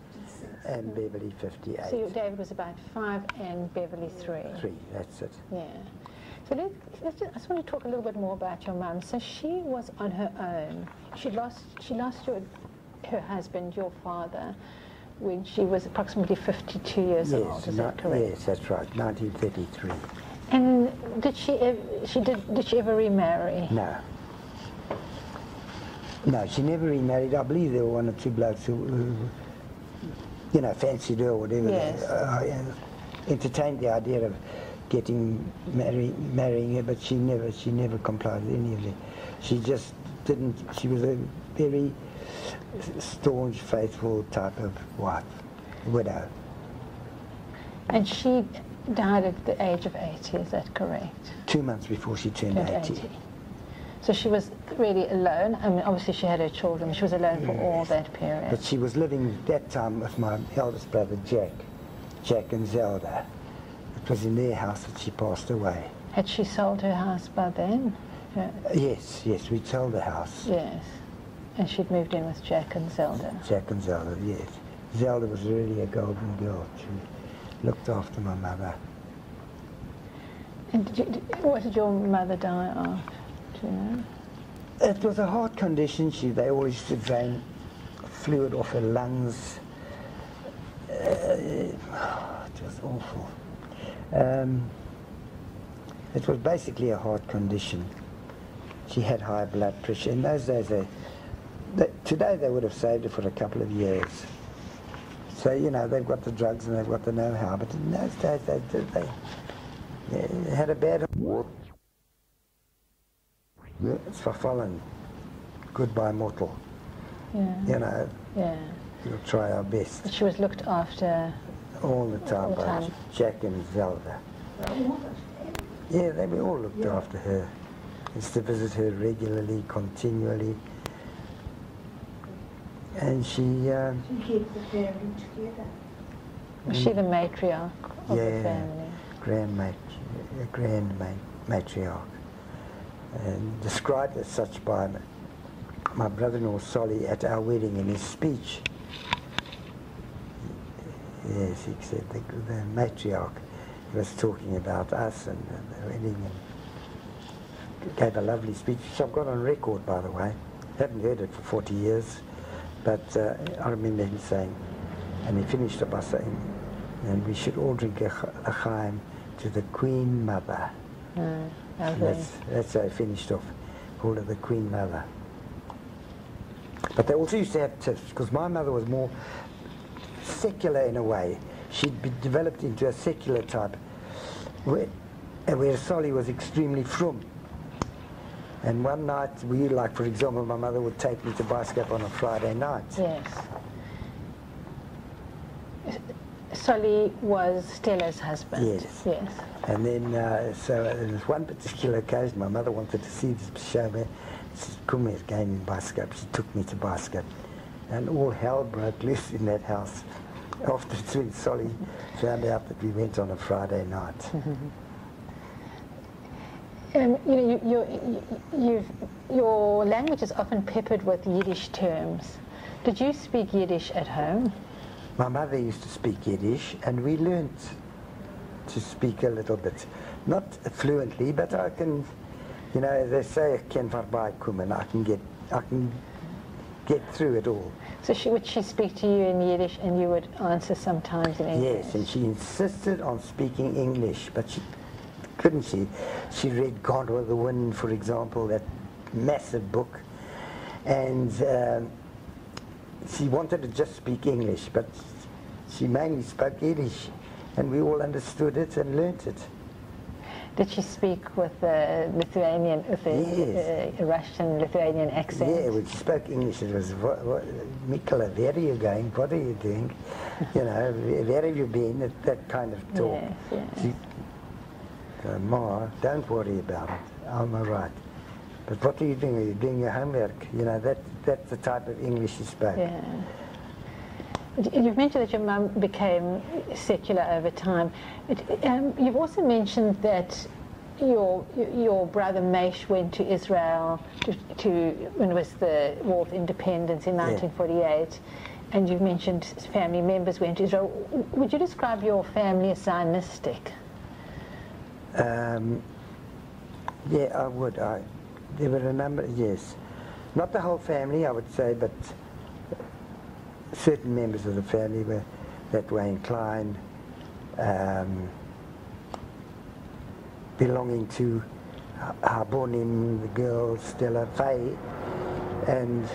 and Beverly 58. So your David was about 5 and Beverly 3. 3, that's it. Yeah. So I just want to talk a little bit more about your mum. So she was on her own. She lost her husband, your father, when she was approximately 52 years old. Is that correct? Yes, that's right. 1933. And did she ever remarry? No. No, she never remarried. I believe there were one or two blokes who fancied her or whatever. Yes. Entertained the idea of marrying her, but she never complied with any of it. She just didn't. She was a very staunch, faithful type of wife, widow. And she died at the age of 80, is that correct? 2 months before she turned 80. So she was really alone. I mean, obviously she had her children. She was alone for all that period. But she was living at that time with my eldest brother, Jack and Zelda. It was in their house that she passed away. Had she sold her house by then? Yes, we'd sold the house. Yes. And she'd moved in with Jack and Zelda. Jack and Zelda, yes. Zelda was really a golden girl. She looked after my mother. And what did your mother die of? Do you know? It was a heart condition. They always used to drain fluid off her lungs. It was awful. It was basically a heart condition. She had high blood pressure. In those days, today they would have saved her for a couple of years. So, they've got the drugs and they've got the know-how, but in those days they had a bad... It's verfallen. Goodbye, mortal. Yeah. Yeah. We'll try our best. But she was looked after... All the time by Jack and Zelda. Yeah, they were all looked after her. Used to visit her regularly, continually. And she kept the family together. Was she the matriarch of the family? Grand matriarch. And described as such by my brother-in-law Solly at our wedding in his speech. Yes, he said the matriarch was talking about us and the wedding, and gave a lovely speech, which I've got on record, by the way. Haven't heard it for 40 years, but I remember him saying, and he finished it by saying, and we should all drink a chaim to the Queen Mother. That's how he finished off, called her the Queen Mother. But they also used to have tips, because my mother was more secular in a way. She'd be developed into a secular type, where Solly was extremely frum. And one night, for example, my mother would take me to Bioscope on a Friday night. Yes. Solly was Stella's husband. Yes. Yes. And then, so there was one particular occasion, my mother wanted to see this show. She said, "Come here, again in Bioscope." She took me to Bioscope. And all hell broke loose in that house after when Solly found out that we went on a Friday night. Your language is often peppered with Yiddish terms. Did you speak Yiddish at home? My mother used to speak Yiddish, and we learned to speak a little bit. Not fluently, but I can, they say, "I can voorbij komen," I can get through it all. So would she speak to you in Yiddish and you would answer sometimes in English? Yes, and she insisted on speaking English, but she couldn't. She read Gone with the Wind, for example, that massive book, and she wanted to just speak English, but she mainly spoke Yiddish, and we all understood it and learnt it. Did she speak with the Lithuanian, with the Yes. Russian-Lithuanian accent? Yeah, when she spoke English, it was, Mikola, where are you going? What are you doing? You know, where have you been? That kind of talk. Yes, yes. Ma, don't worry about it. I'm all right. But what are you doing? Are you doing your homework? You know, that's the type of English she spoke. Yeah. You've mentioned that your mum became secular over time. You've also mentioned that your brother Maish went to Israel when it was the War of Independence in 1948, and you've mentioned family members went to Israel. Would you describe your family as Zionistic? Yeah, I would. There were a number, yes. Not the whole family, I would say, but certain members of the family were that way inclined, belonging to Harbonim, the girl Stella Faye, and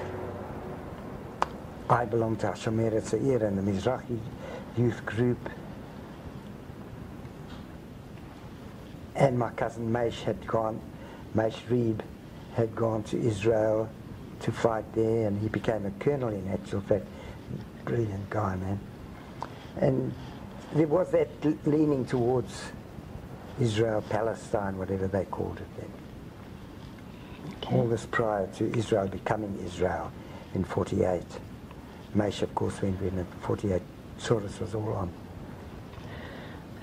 I belonged to Shomer Tzair and the Mizrahi youth group. And my cousin Maish Reeb had gone to Israel to fight there, and he became a colonel in actual fact. Brilliant guy, man. And there was that leaning towards Israel, Palestine, whatever they called it then. Okay. All this prior to Israel becoming Israel in 48. Maish, of course, went in 48. Soros was all on.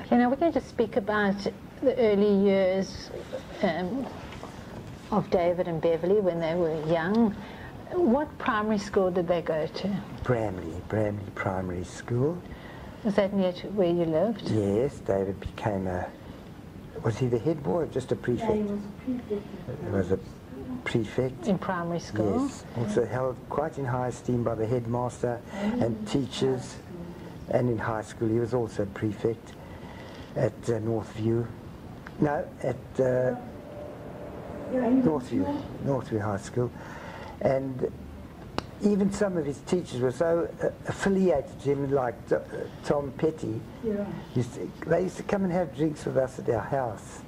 Okay, now we're going to speak about the early years of David and Beverly when they were young. What primary school did they go to? Bramley Primary School. Was that near to where you lived? Yes, David became was he the head boy or just a prefect? Yeah, he was a prefect. He was a prefect. In primary school? Yes, also held quite in high esteem by the headmaster and teachers, and in high school he was also prefect at Northview. No, at Northview High School. And even some of his teachers were so affiliated to him, like Tom Petty. Yeah. They used to come and have drinks with us at our house.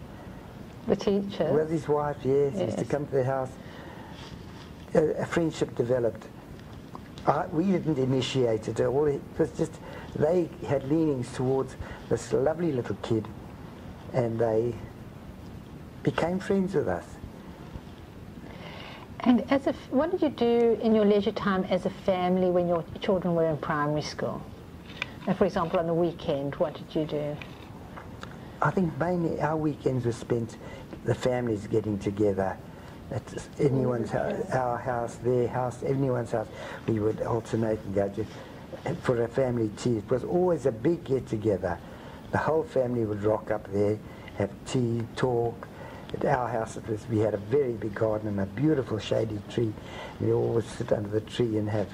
The teachers? With his wife, yes. He used to come to the house. A friendship developed. We didn't initiate it. It was just, they had leanings towards this lovely little kid, and they became friends with us. And what did you do in your leisure time as a family when your children were in primary school? And for example, on the weekend, what did you do? I think mainly our weekends were spent, the families getting together at anyone's house, our house, their house, anyone's house. We would alternate and go to, for a family tea. It was always a big get-together. The whole family would rock up there, have tea, talk. At our house, we had a very big garden and a beautiful shady tree. We always sit under the tree and have,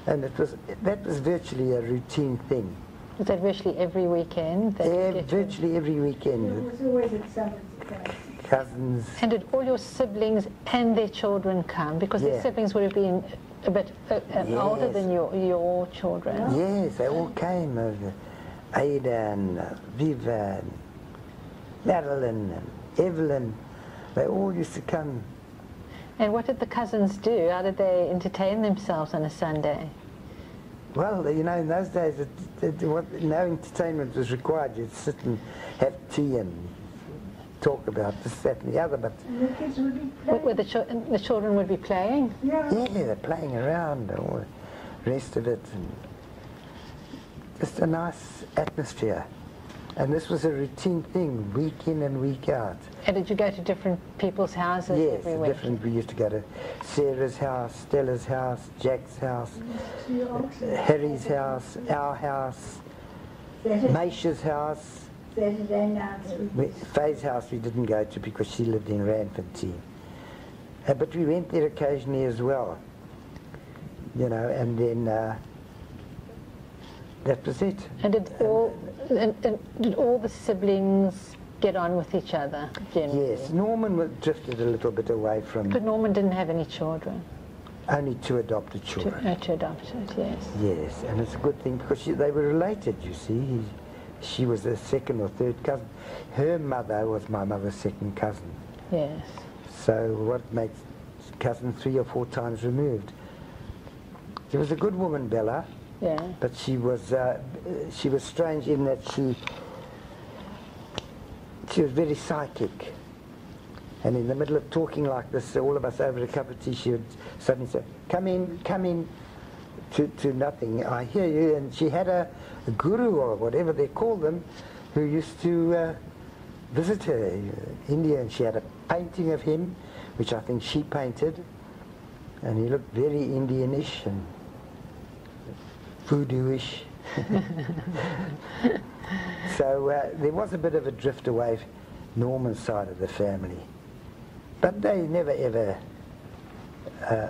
and that was virtually a routine thing. Was that virtually every weekend? Virtually every weekend. It was always at someone's Cousins. And did all your siblings and their children come? Because their siblings would have been a bit older than your children. Yes, they all came. Ada and Viva and Madeline and Evelyn, they all used to come. And what did the cousins do? How did they entertain themselves on a Sunday? Well, you know, in those days, no entertainment was required. You'd sit and have tea and talk about this, that, and the other. But the kids would be playing. The children would be playing? Yeah. Yeah, they're playing around, all the rest of it. And just a nice atmosphere. And this was a routine thing, week in and week out. And did you go to different people's houses every week? Yes, we used to go to Sarah's house, Stella's house, Jack's house, Harry's house, our house, Maisha's house. Saturday nights. Faye's house we didn't go to because she lived in Randfontein. But we went there occasionally as well, you know, and then that was it. And did all the siblings get on with each other generally? Yes, Norman drifted a little bit away from... But Norman didn't have any children? Only 2 adopted children. Two adopted, yes. Yes, and it's a good thing because they were related, you see. she was a second or third cousin. Her mother was my mother's second cousin. Yes. So what makes cousin 3 or 4 times removed? She was a good woman, Bella. Yeah. But she was strange in that she was very psychic. And in the middle of talking like this, all of us over a cup of tea, she would suddenly say, come in, to nothing. I hear you. And she had a guru or whatever they call them who used to visit her in India, and she had a painting of him, which I think she painted, and he looked very Indianish and voodoo-ish. So there was a bit of a drift away, Norman's side of the family. But they never ever,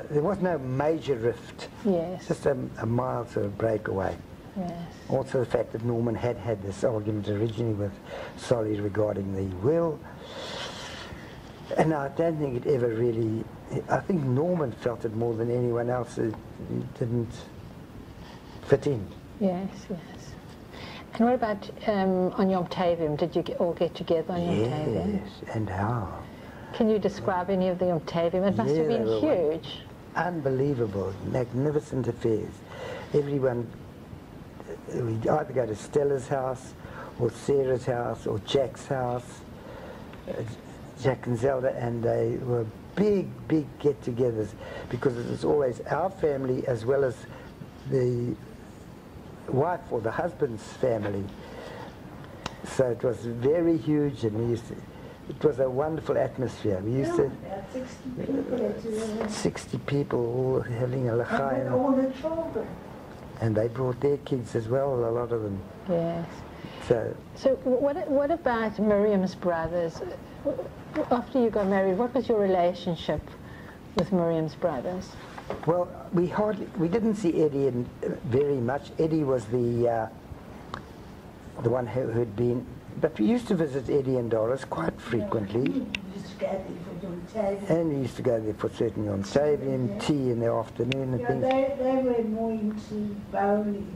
there was no major rift. Yes. Just a mild sort of breakaway. Yes. Also the fact that Norman had this argument originally with Solly regarding the will. And I don't think it ever really, I think Norman felt it more than anyone else. It didn't fit in. Yes, yes. And what about on Yom Tovim? Did you all get together on Yom Tovim? Yes, and how? Can you describe any of the Yom Tovim? It must have been huge. Unbelievable, magnificent affairs. Everyone, we'd either go to Stella's house, or Sarah's house, or Jack's house, Jack and Zelda, and they were big get-togethers, because it was always our family as well as the wife or the husband's family. So it was very huge, and we used to, it was a wonderful atmosphere. We used to, 60 people all having a l'chaim. And all the children. And they brought their kids as well, a lot of them. Yes. So what about Miriam's brothers? After you got married, what was your relationship with Miriam's brothers? well, we didn't see Eddie very much. Eddie was the one who had been, but we used to visit Eddie and Doris quite frequently. And we used to go there for certain Yom Tovim, tea in the afternoon and things. They were more into bowling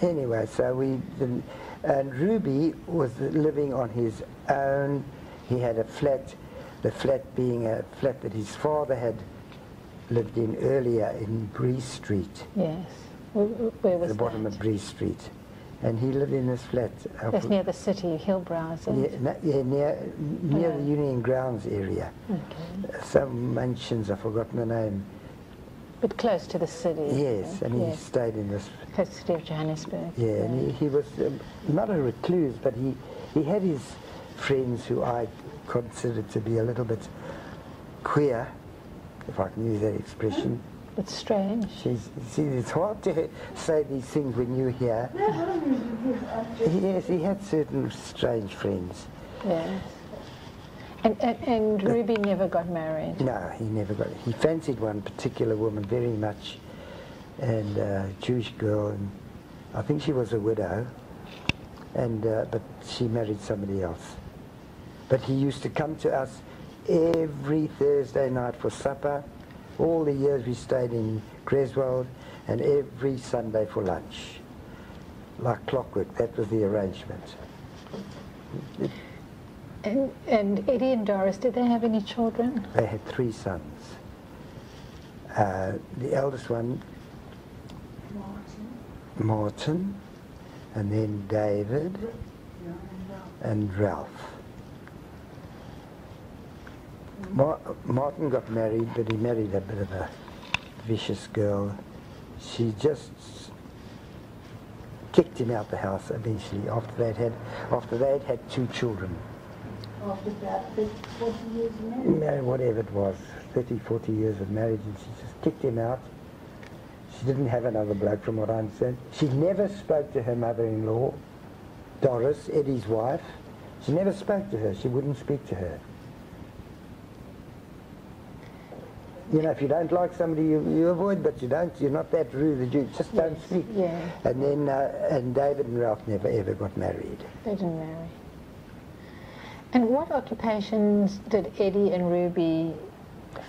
and Anyway, so we didn't, and Ruby was living on his own. He had a flat, the flat being a flat that his father had lived in earlier in Bree Street. Yes. Where was the bottom that? of Bree Street. And he lived in this flat. That's near the city, Hillbrows. Near the Union Grounds area. Okay. Some mansions, I've forgotten the name. But close to the city. Yes, and he stayed in this. Close to the city of Johannesburg. Yeah, and he was not a recluse, but he had his friends who I considered to be a little bit queer, if I can use that expression. It's strange. See, it's hard to say these things when you're here. Yes, he had certain strange friends. Yes. And Ruby never got married? No, he never got it. He fancied one particular woman very much, and a Jewish girl, and I think she was a widow, and but she married somebody else. But he used to come to us every Thursday night for supper, all the years we stayed in Greswold, and every Sunday for lunch. Like clockwork, that was the arrangement. And Eddie and Doris, did they have any children? They had 3 sons. The eldest one, Martin, and then David, and Ralph. Martin got married, but he married a bit of a vicious girl. She just kicked him out the house eventually after they'd had 2 children. after about 30, 40 years of marriage. Whatever it was, 30, 40 years of marriage, and she just kicked him out. She didn't have another bloke, from what I understand. She never spoke to her mother-in-law, Doris, Eddie's wife. She never spoke to her. She wouldn't speak to her. You know, if you don't like somebody, you avoid, but you're not that rude that you just don't speak. Yeah. And then, and David and Ralph never ever got married. They didn't marry. And what occupations did Eddie and Ruby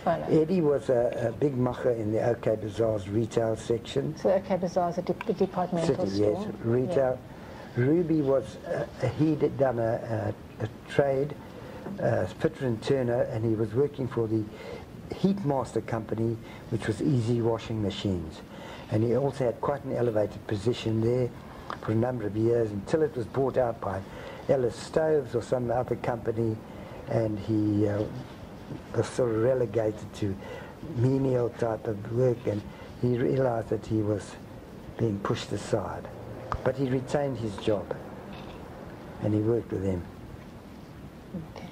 follow? Eddie was a big macher in the OK Bazaar's retail section. So OK Bazaar's the departmental City, store? yes, retail. Ruby was, he'd done a trade, fitter and turner, and he was working for the Heatmaster company, which was easy washing machines. And he also had quite an elevated position there for a number of years until it was bought out by Ellis Stoves or some other company, and he was sort of relegated to menial type of work, and he realized that he was being pushed aside. But he retained his job, and he worked with them. Okay.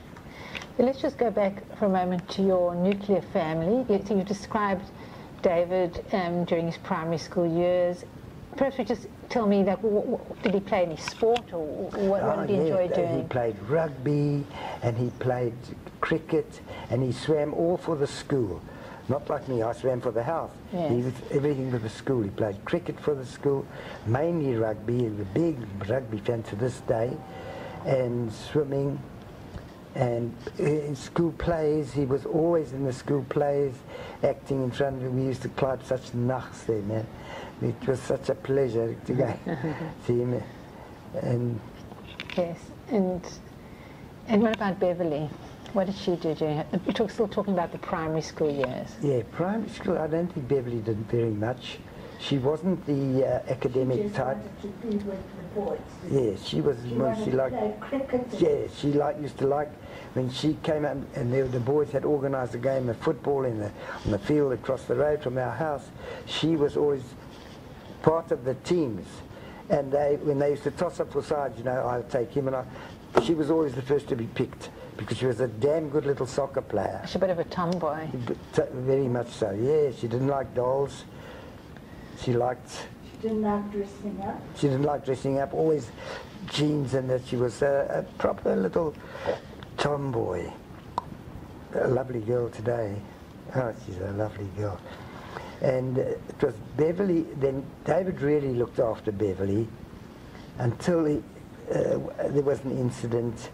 Well, let's just go back for a moment to your nuclear family. You described David during his primary school years. Perhaps you just tell me, like, did he play any sport, or what did he enjoy doing? He played rugby, and he played cricket, and he swam all for the school. Not like me, I swam for the house. Yes. He was everything for the school. He played cricket for the school, mainly rugby. He was a big rugby fan to this day, and swimming, and in school plays. He was always in the school plays, acting in front of him. We used to climb such nachts there, man. It was such a pleasure to go see him. And yes, and what about Beverly? What did she do during her? We're still talking about the primary school years. yeah, primary school, I don't think Beverly did very much. She wasn't the academic She just type. wanted to be with the boys. Yeah, she was. She When wanted she to liked. play cricket. Yeah, she used to like when she came out, and the boys had organised a game of football on the field across the road from our house. She was always part of the teams, and when they used to toss up for sides, you know, I'd take him, and she was always the first to be picked because she was a damn good little soccer player. She's a bit of a tomboy. Very much so. Yeah, she didn't like dolls. She She didn't like dressing up. She didn't like dressing up. Always jeans, and that she was a proper little tomboy. A lovely girl today. Oh, she's a lovely girl. And it was Beverly. Then David really looked after Beverly until there was an incident,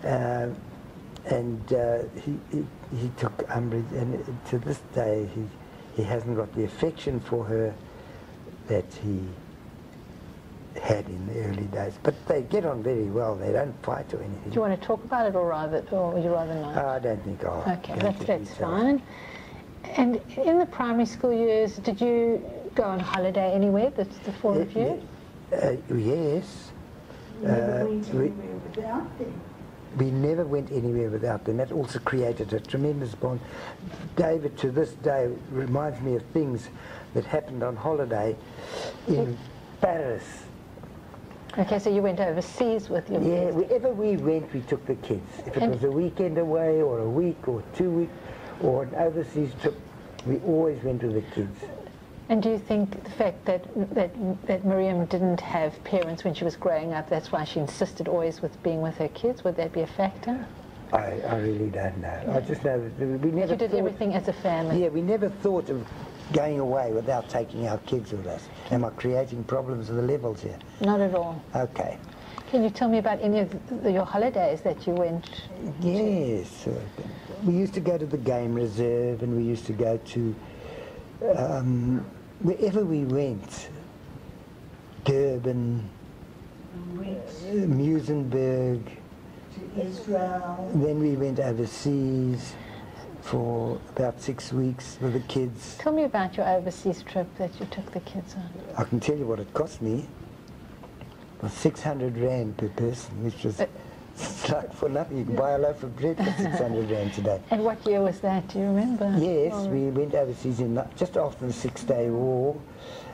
and he took umbrage. And to this day, he hasn't got the affection for her that he had in the early days. But they get on very well. They don't fight or anything. Do you want to talk about it, or would you rather not? I don't think I'll. Okay, that's fine. And in the primary school years, did you go on holiday anywhere, the four of you? Yes. We never went anywhere without them. We never went anywhere without them. That also created a tremendous bond. David, to this day, reminds me of things that happened on holiday in Paris. Okay, so you went overseas with your Yeah, kids. wherever we went, we took the kids. If it was a weekend away, or a week, or 2 weeks, or an overseas trip, we always went with the kids. And do you think the fact that Miriam didn't have parents when she was growing up, that's why she insisted always with being with her kids? Would that be a factor? I really don't know. I just know that we never You did everything as a family. Yeah, we never thought of going away without taking our kids with us. Am I creating problems with the levels here? Not at all. Okay. Can you tell me about any of your holidays that you went? Yes. We used to go to the game reserve, and we used to go to wherever we went. Durban, Muizenberg. To Israel. Then we went overseas for about 6 weeks with the kids. Tell me about your overseas trip that you took the kids on. I can tell you what it cost me. It was 600 Rand per person, which was it's like for nothing. You can buy a loaf of bread for 600 Rand today. And what year was that? Do you remember? Yes, we went overseas just after the Six-Day War,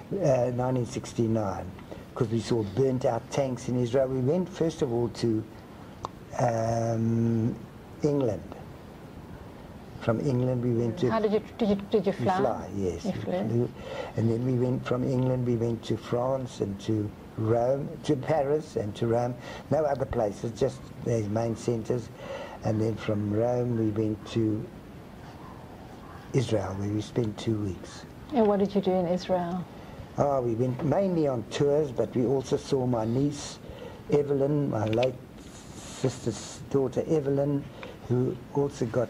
1969, because we saw burnt-out tanks in Israel. We went first of all to England. From England, we went to. How did you fly? We fly, yes. You flew. And then we went from England. We went to France and to Rome, to Paris and to Rome. No other places, just the main centres. And then from Rome, we went to Israel, where we spent 2 weeks. And what did you do in Israel? Oh, we went mainly on tours, but we also saw my niece, Evelyn, my late sister's daughter, Evelyn, who also got.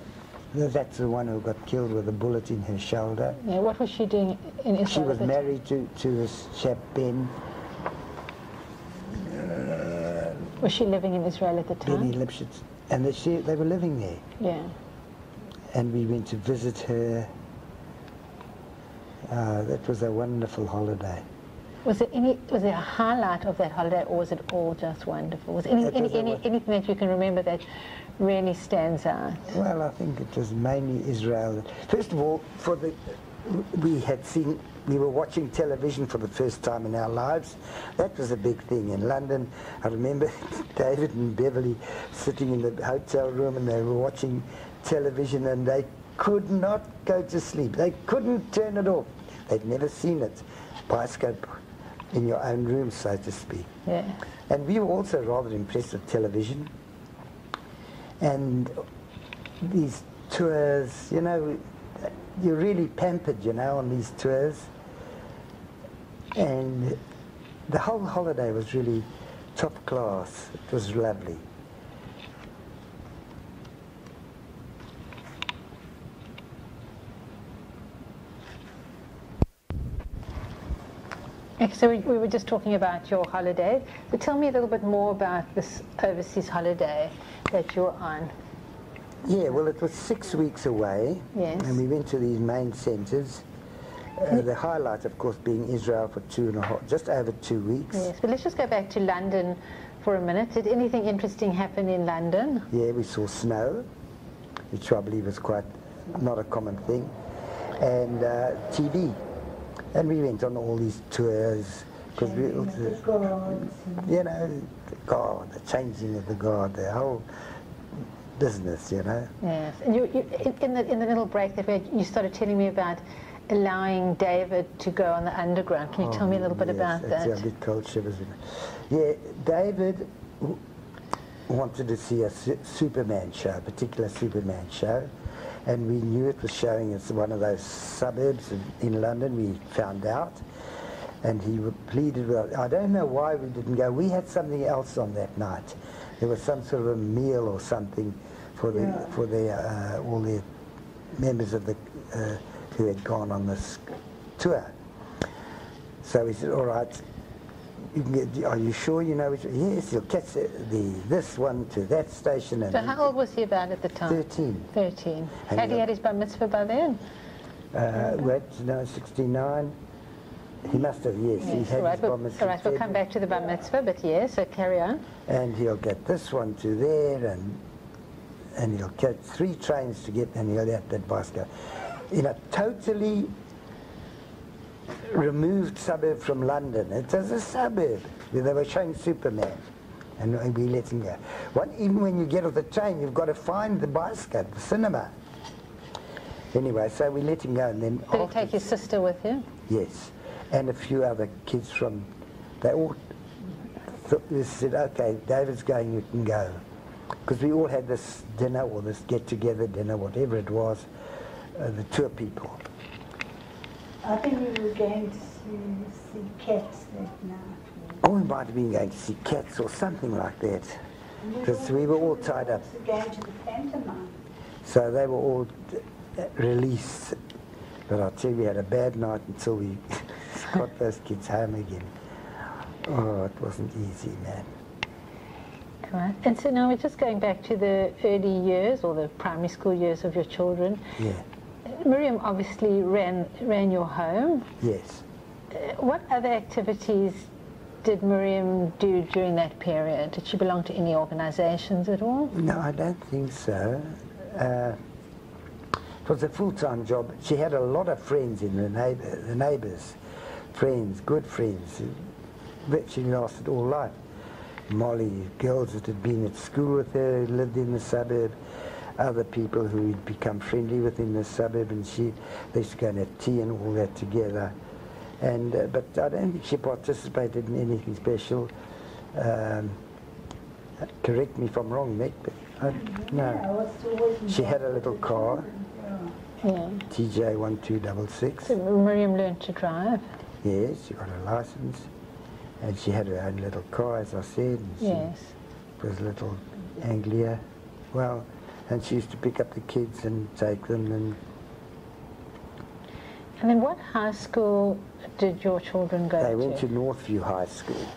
That's the one who got killed with a bullet in her shoulder. Yeah, what was she doing in Israel? She was married to this chap, Ben. Was she living in Israel at the time? Benny Lipschitz. And they were living there. Yeah. And we went to visit her. That was a wonderful holiday. Was there a highlight of that holiday, or was it all just wonderful? Was there anything that you can remember that really stands out? Well, I think it was mainly Israel. First of all, we were watching television for the first time in our lives. That was a big thing. In London, I remember David and Beverly sitting in the hotel room and they were watching television and they could not go to sleep. They couldn't turn it off. They'd never seen it. Bioscope in your own room, so to speak. Yeah. And we were also rather impressed with television. And these tours, you know, you're really pampered, you know, on these tours. And the whole holiday was really top class. It was lovely. So we were just talking about your holiday, but tell me a little bit more about this overseas holiday that you're on. Yeah, well, it was 6 weeks away. Yes. And we went to these main centres. The highlight, of course, being Israel for just over 2 weeks. Yes, but let's just go back to London for a minute. Did anything interesting happen in London? Yeah, we saw snow, which I believe is quite not a common thing, and TV. And we went on all these tours because we also, you know, the changing of the guard, the whole business, you know. Yes, and you in the little break that you started telling me about allowing David to go on the underground. Can you tell me a little bit about that? Yeah, a bit cold shivers. Yeah, David wanted to see a Superman show, a particular Superman show. And we knew it was showing us one of those suburbs in London. We found out, and he pleaded with us. I don't know why we didn't go. We had something else on that night. There was some sort of a meal or something for all the members of the who had gone on this tour. So we said, all right. Are you sure you know which? Yes, you'll catch this one to that station. And so how old was he about at the time? 13. 13. Had he had his bar mitzvah by then? Wait, no, 69. He must have, yes. He had his bar mitzvah. All right, we'll come back to the bar mitzvah, but yes, so carry on. And he'll get this one to there, and he'll catch 3 trains to get, and he'll have that basket. In a totally removed suburb from London. It was a suburb where they were showing Superman, and we let him go. Even when you get off the train, you've got to find the bioscope, the cinema. Anyway, so we let him go, and then did he take his sister with him? Yes, and a few other kids from. They all said, "Okay, David's going, you can go," because we all had this dinner or this get-together dinner, whatever it was, the tour people. I think we were going to see cats that night. Oh, we might have been going to see cats or something like that, because we were all tied up. Going to the pantomime. So they were all released. But I'll tell you, we had a bad night until we got those kids home again. Oh, it wasn't easy, man. Right. And so now we're just going back to the early years or the primary school years of your children. Yeah. Miriam obviously ran your home. Yes. What other activities did Miriam do during that period? Did she belong to any organizations at all? No, I don't think so. It was a full-time job. She had a lot of friends in the neighbours, friends, good friends, that she lasted all life. Molly, girls that had been at school with her, lived in the suburb, other people who had become friendly with in the suburb, and they used to go and have tea and all that together. And but I don't think she participated in anything special. Correct me if I'm wrong, Mick, but no. She had a little car, TJ 1266. So Miriam learned to drive? Yes, she got a license. And she had her own little car, as I said. And yes. She was little Anglia. Well, and she used to pick up the kids and take them. And then what high school did your children go to? They went to Northview High School.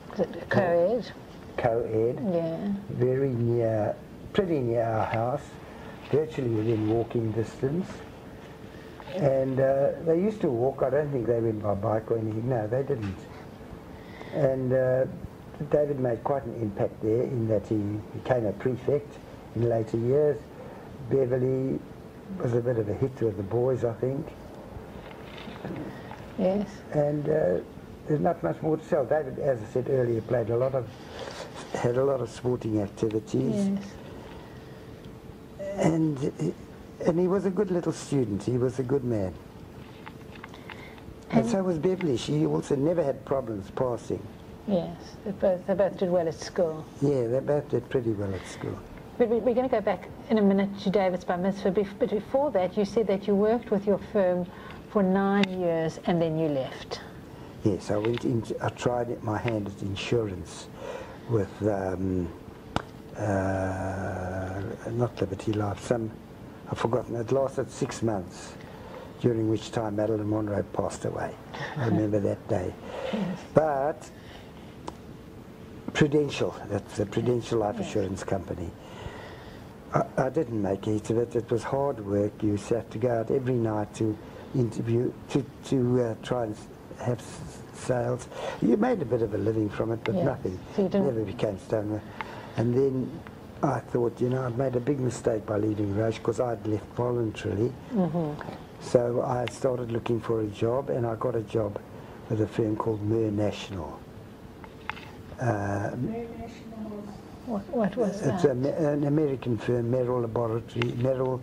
Was it co-ed? co-ed, Yeah. very near, pretty near our house, virtually within walking distance. And they used to walk. I don't think they went by bike or anything. No, they didn't. And David made quite an impact there in that he became a prefect in later years. Beverly was a bit of a hit with the boys, I think. Yes. And there's not much more to tell. David, as I said earlier, had a lot of sporting activities. Yes. And he was a good little student. He was a good man. And so was Beverly. She also never had problems passing. Yes. They both did well at school. Yeah, they both did pretty well at school. But we're going to go back in a minute to David's bar mitzvah. But before that, you said that you worked with your firm for 9 years and then you left. Yes, I tried my hand at insurance with, not Liberty Life, I've forgotten, it lasted 6 months, during which time Madeline Monroe passed away. I remember that day. Yes. But Prudential, that's the Prudential Life Assurance Company. I didn't make it of it. It was hard work. You had to go out every night to interview, to try and have sales. You made a bit of a living from it, but nothing. So you never became stoneware. And then I thought, I'd made a big mistake by leaving Roche because I'd left voluntarily. So I started looking for a job, and I got a job with a firm called Mer National. What was that? It's an American firm, Merrill Laboratory, Merrill.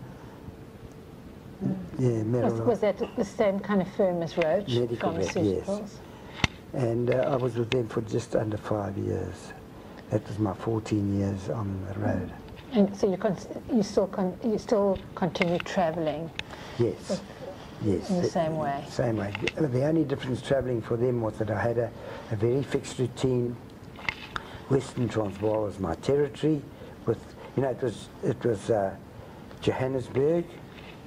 Yeah, Merrill. Was that the same kind of firm as Roche? Medical rep, Pharmaceuticals? yes. And I was with them for just under 5 years. That was my 14 years on the road. And so you still continue travelling? Yes. Yes. In the same way? Same way. The only difference travelling for them was that I had a very fixed routine. Western Transvaal was my territory. With, it was Johannesburg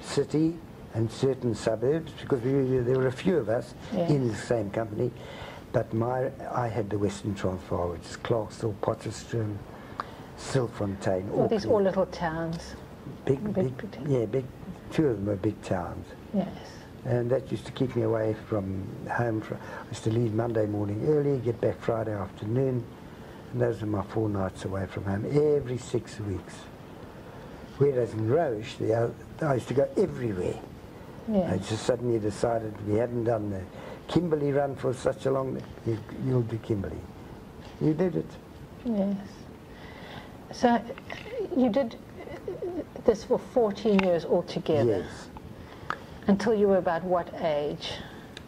city and certain suburbs, because there were a few of us in the same company. But I had the Western Transvaal, which is Clarksville, Potchefstroom, Silfontein. Well, these all little towns. Big. Two of them were big towns. Yes. And that used to keep me away from home. I used to leave Monday morning early, get back Friday afternoon, and those were my 4 nights away from home every 6 weeks. Whereas in Roche, I used to go everywhere. Yes. I just suddenly decided we hadn't done the Kimberley run for such a long. You'll do Kimberley. You did it. Yes. So you did this for 14 years altogether. Yes. Until you were about what age?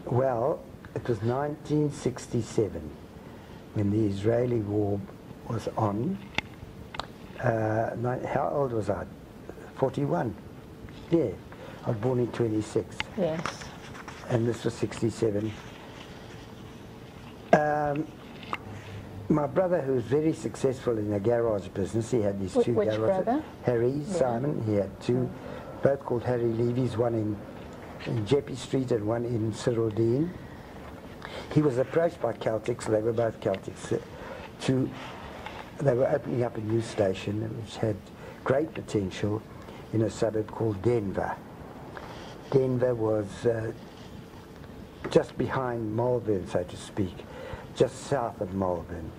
Well, it was 1967 when the Israeli war was on. How old was I? 41. Yeah. I was born in 26. Yes. And this was 67. My brother, who was very successful in the garage business, he had these two Which garages. brother? Harry, Simon, he had two, both called Harry Levy's, one in Jeppe Street and one in Cyril Dean. He was approached by Celtics, they were both Celtics, they were opening up a new station which had great potential in a suburb called Denver. Denver was just behind Malvern, so to speak, just south of Malvern.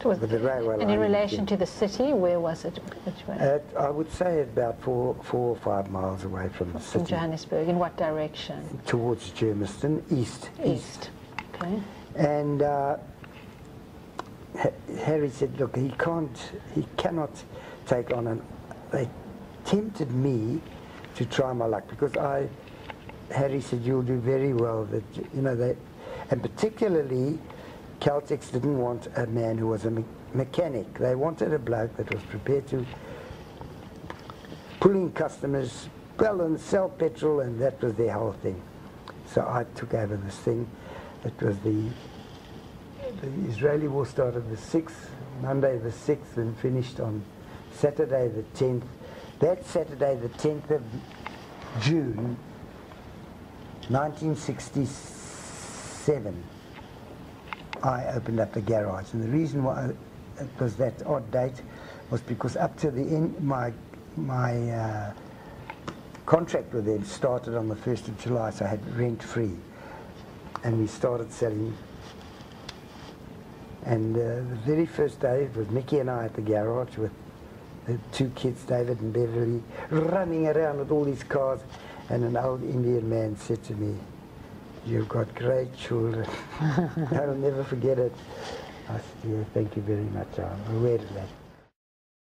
With the railway line. And in relation to the city, where was it? Which way? I would say about 4 or 5 miles away from the city. From Johannesburg. In what direction? Towards Germiston, east. East. Okay. And Harry said, look, he cannot take on they tempted me to try my luck, because Harry said, you'll do very well, and particularly Celtics didn't want a man who was a mechanic. They wanted a bloke that was prepared to pull in customers, well, and sell petrol, and that was their whole thing. So I took over this thing. It was the Israeli war started the 6th, Monday the 6th, and finished on Saturday the 10th. That Saturday the 10th of June, 1967, I opened up the garage. And the reason why it was that odd date was because up to the end, my contract with them started on the 1st of July, so I had rent free. And we started selling. And the very first day, it was Mickey and I at the garage with the 2 kids, David and Beverly, running around with all these cars. And an old Indian man said to me, "You've got great children." I'll never forget it. I said, "Yeah, thank you very much. I'm aware of that."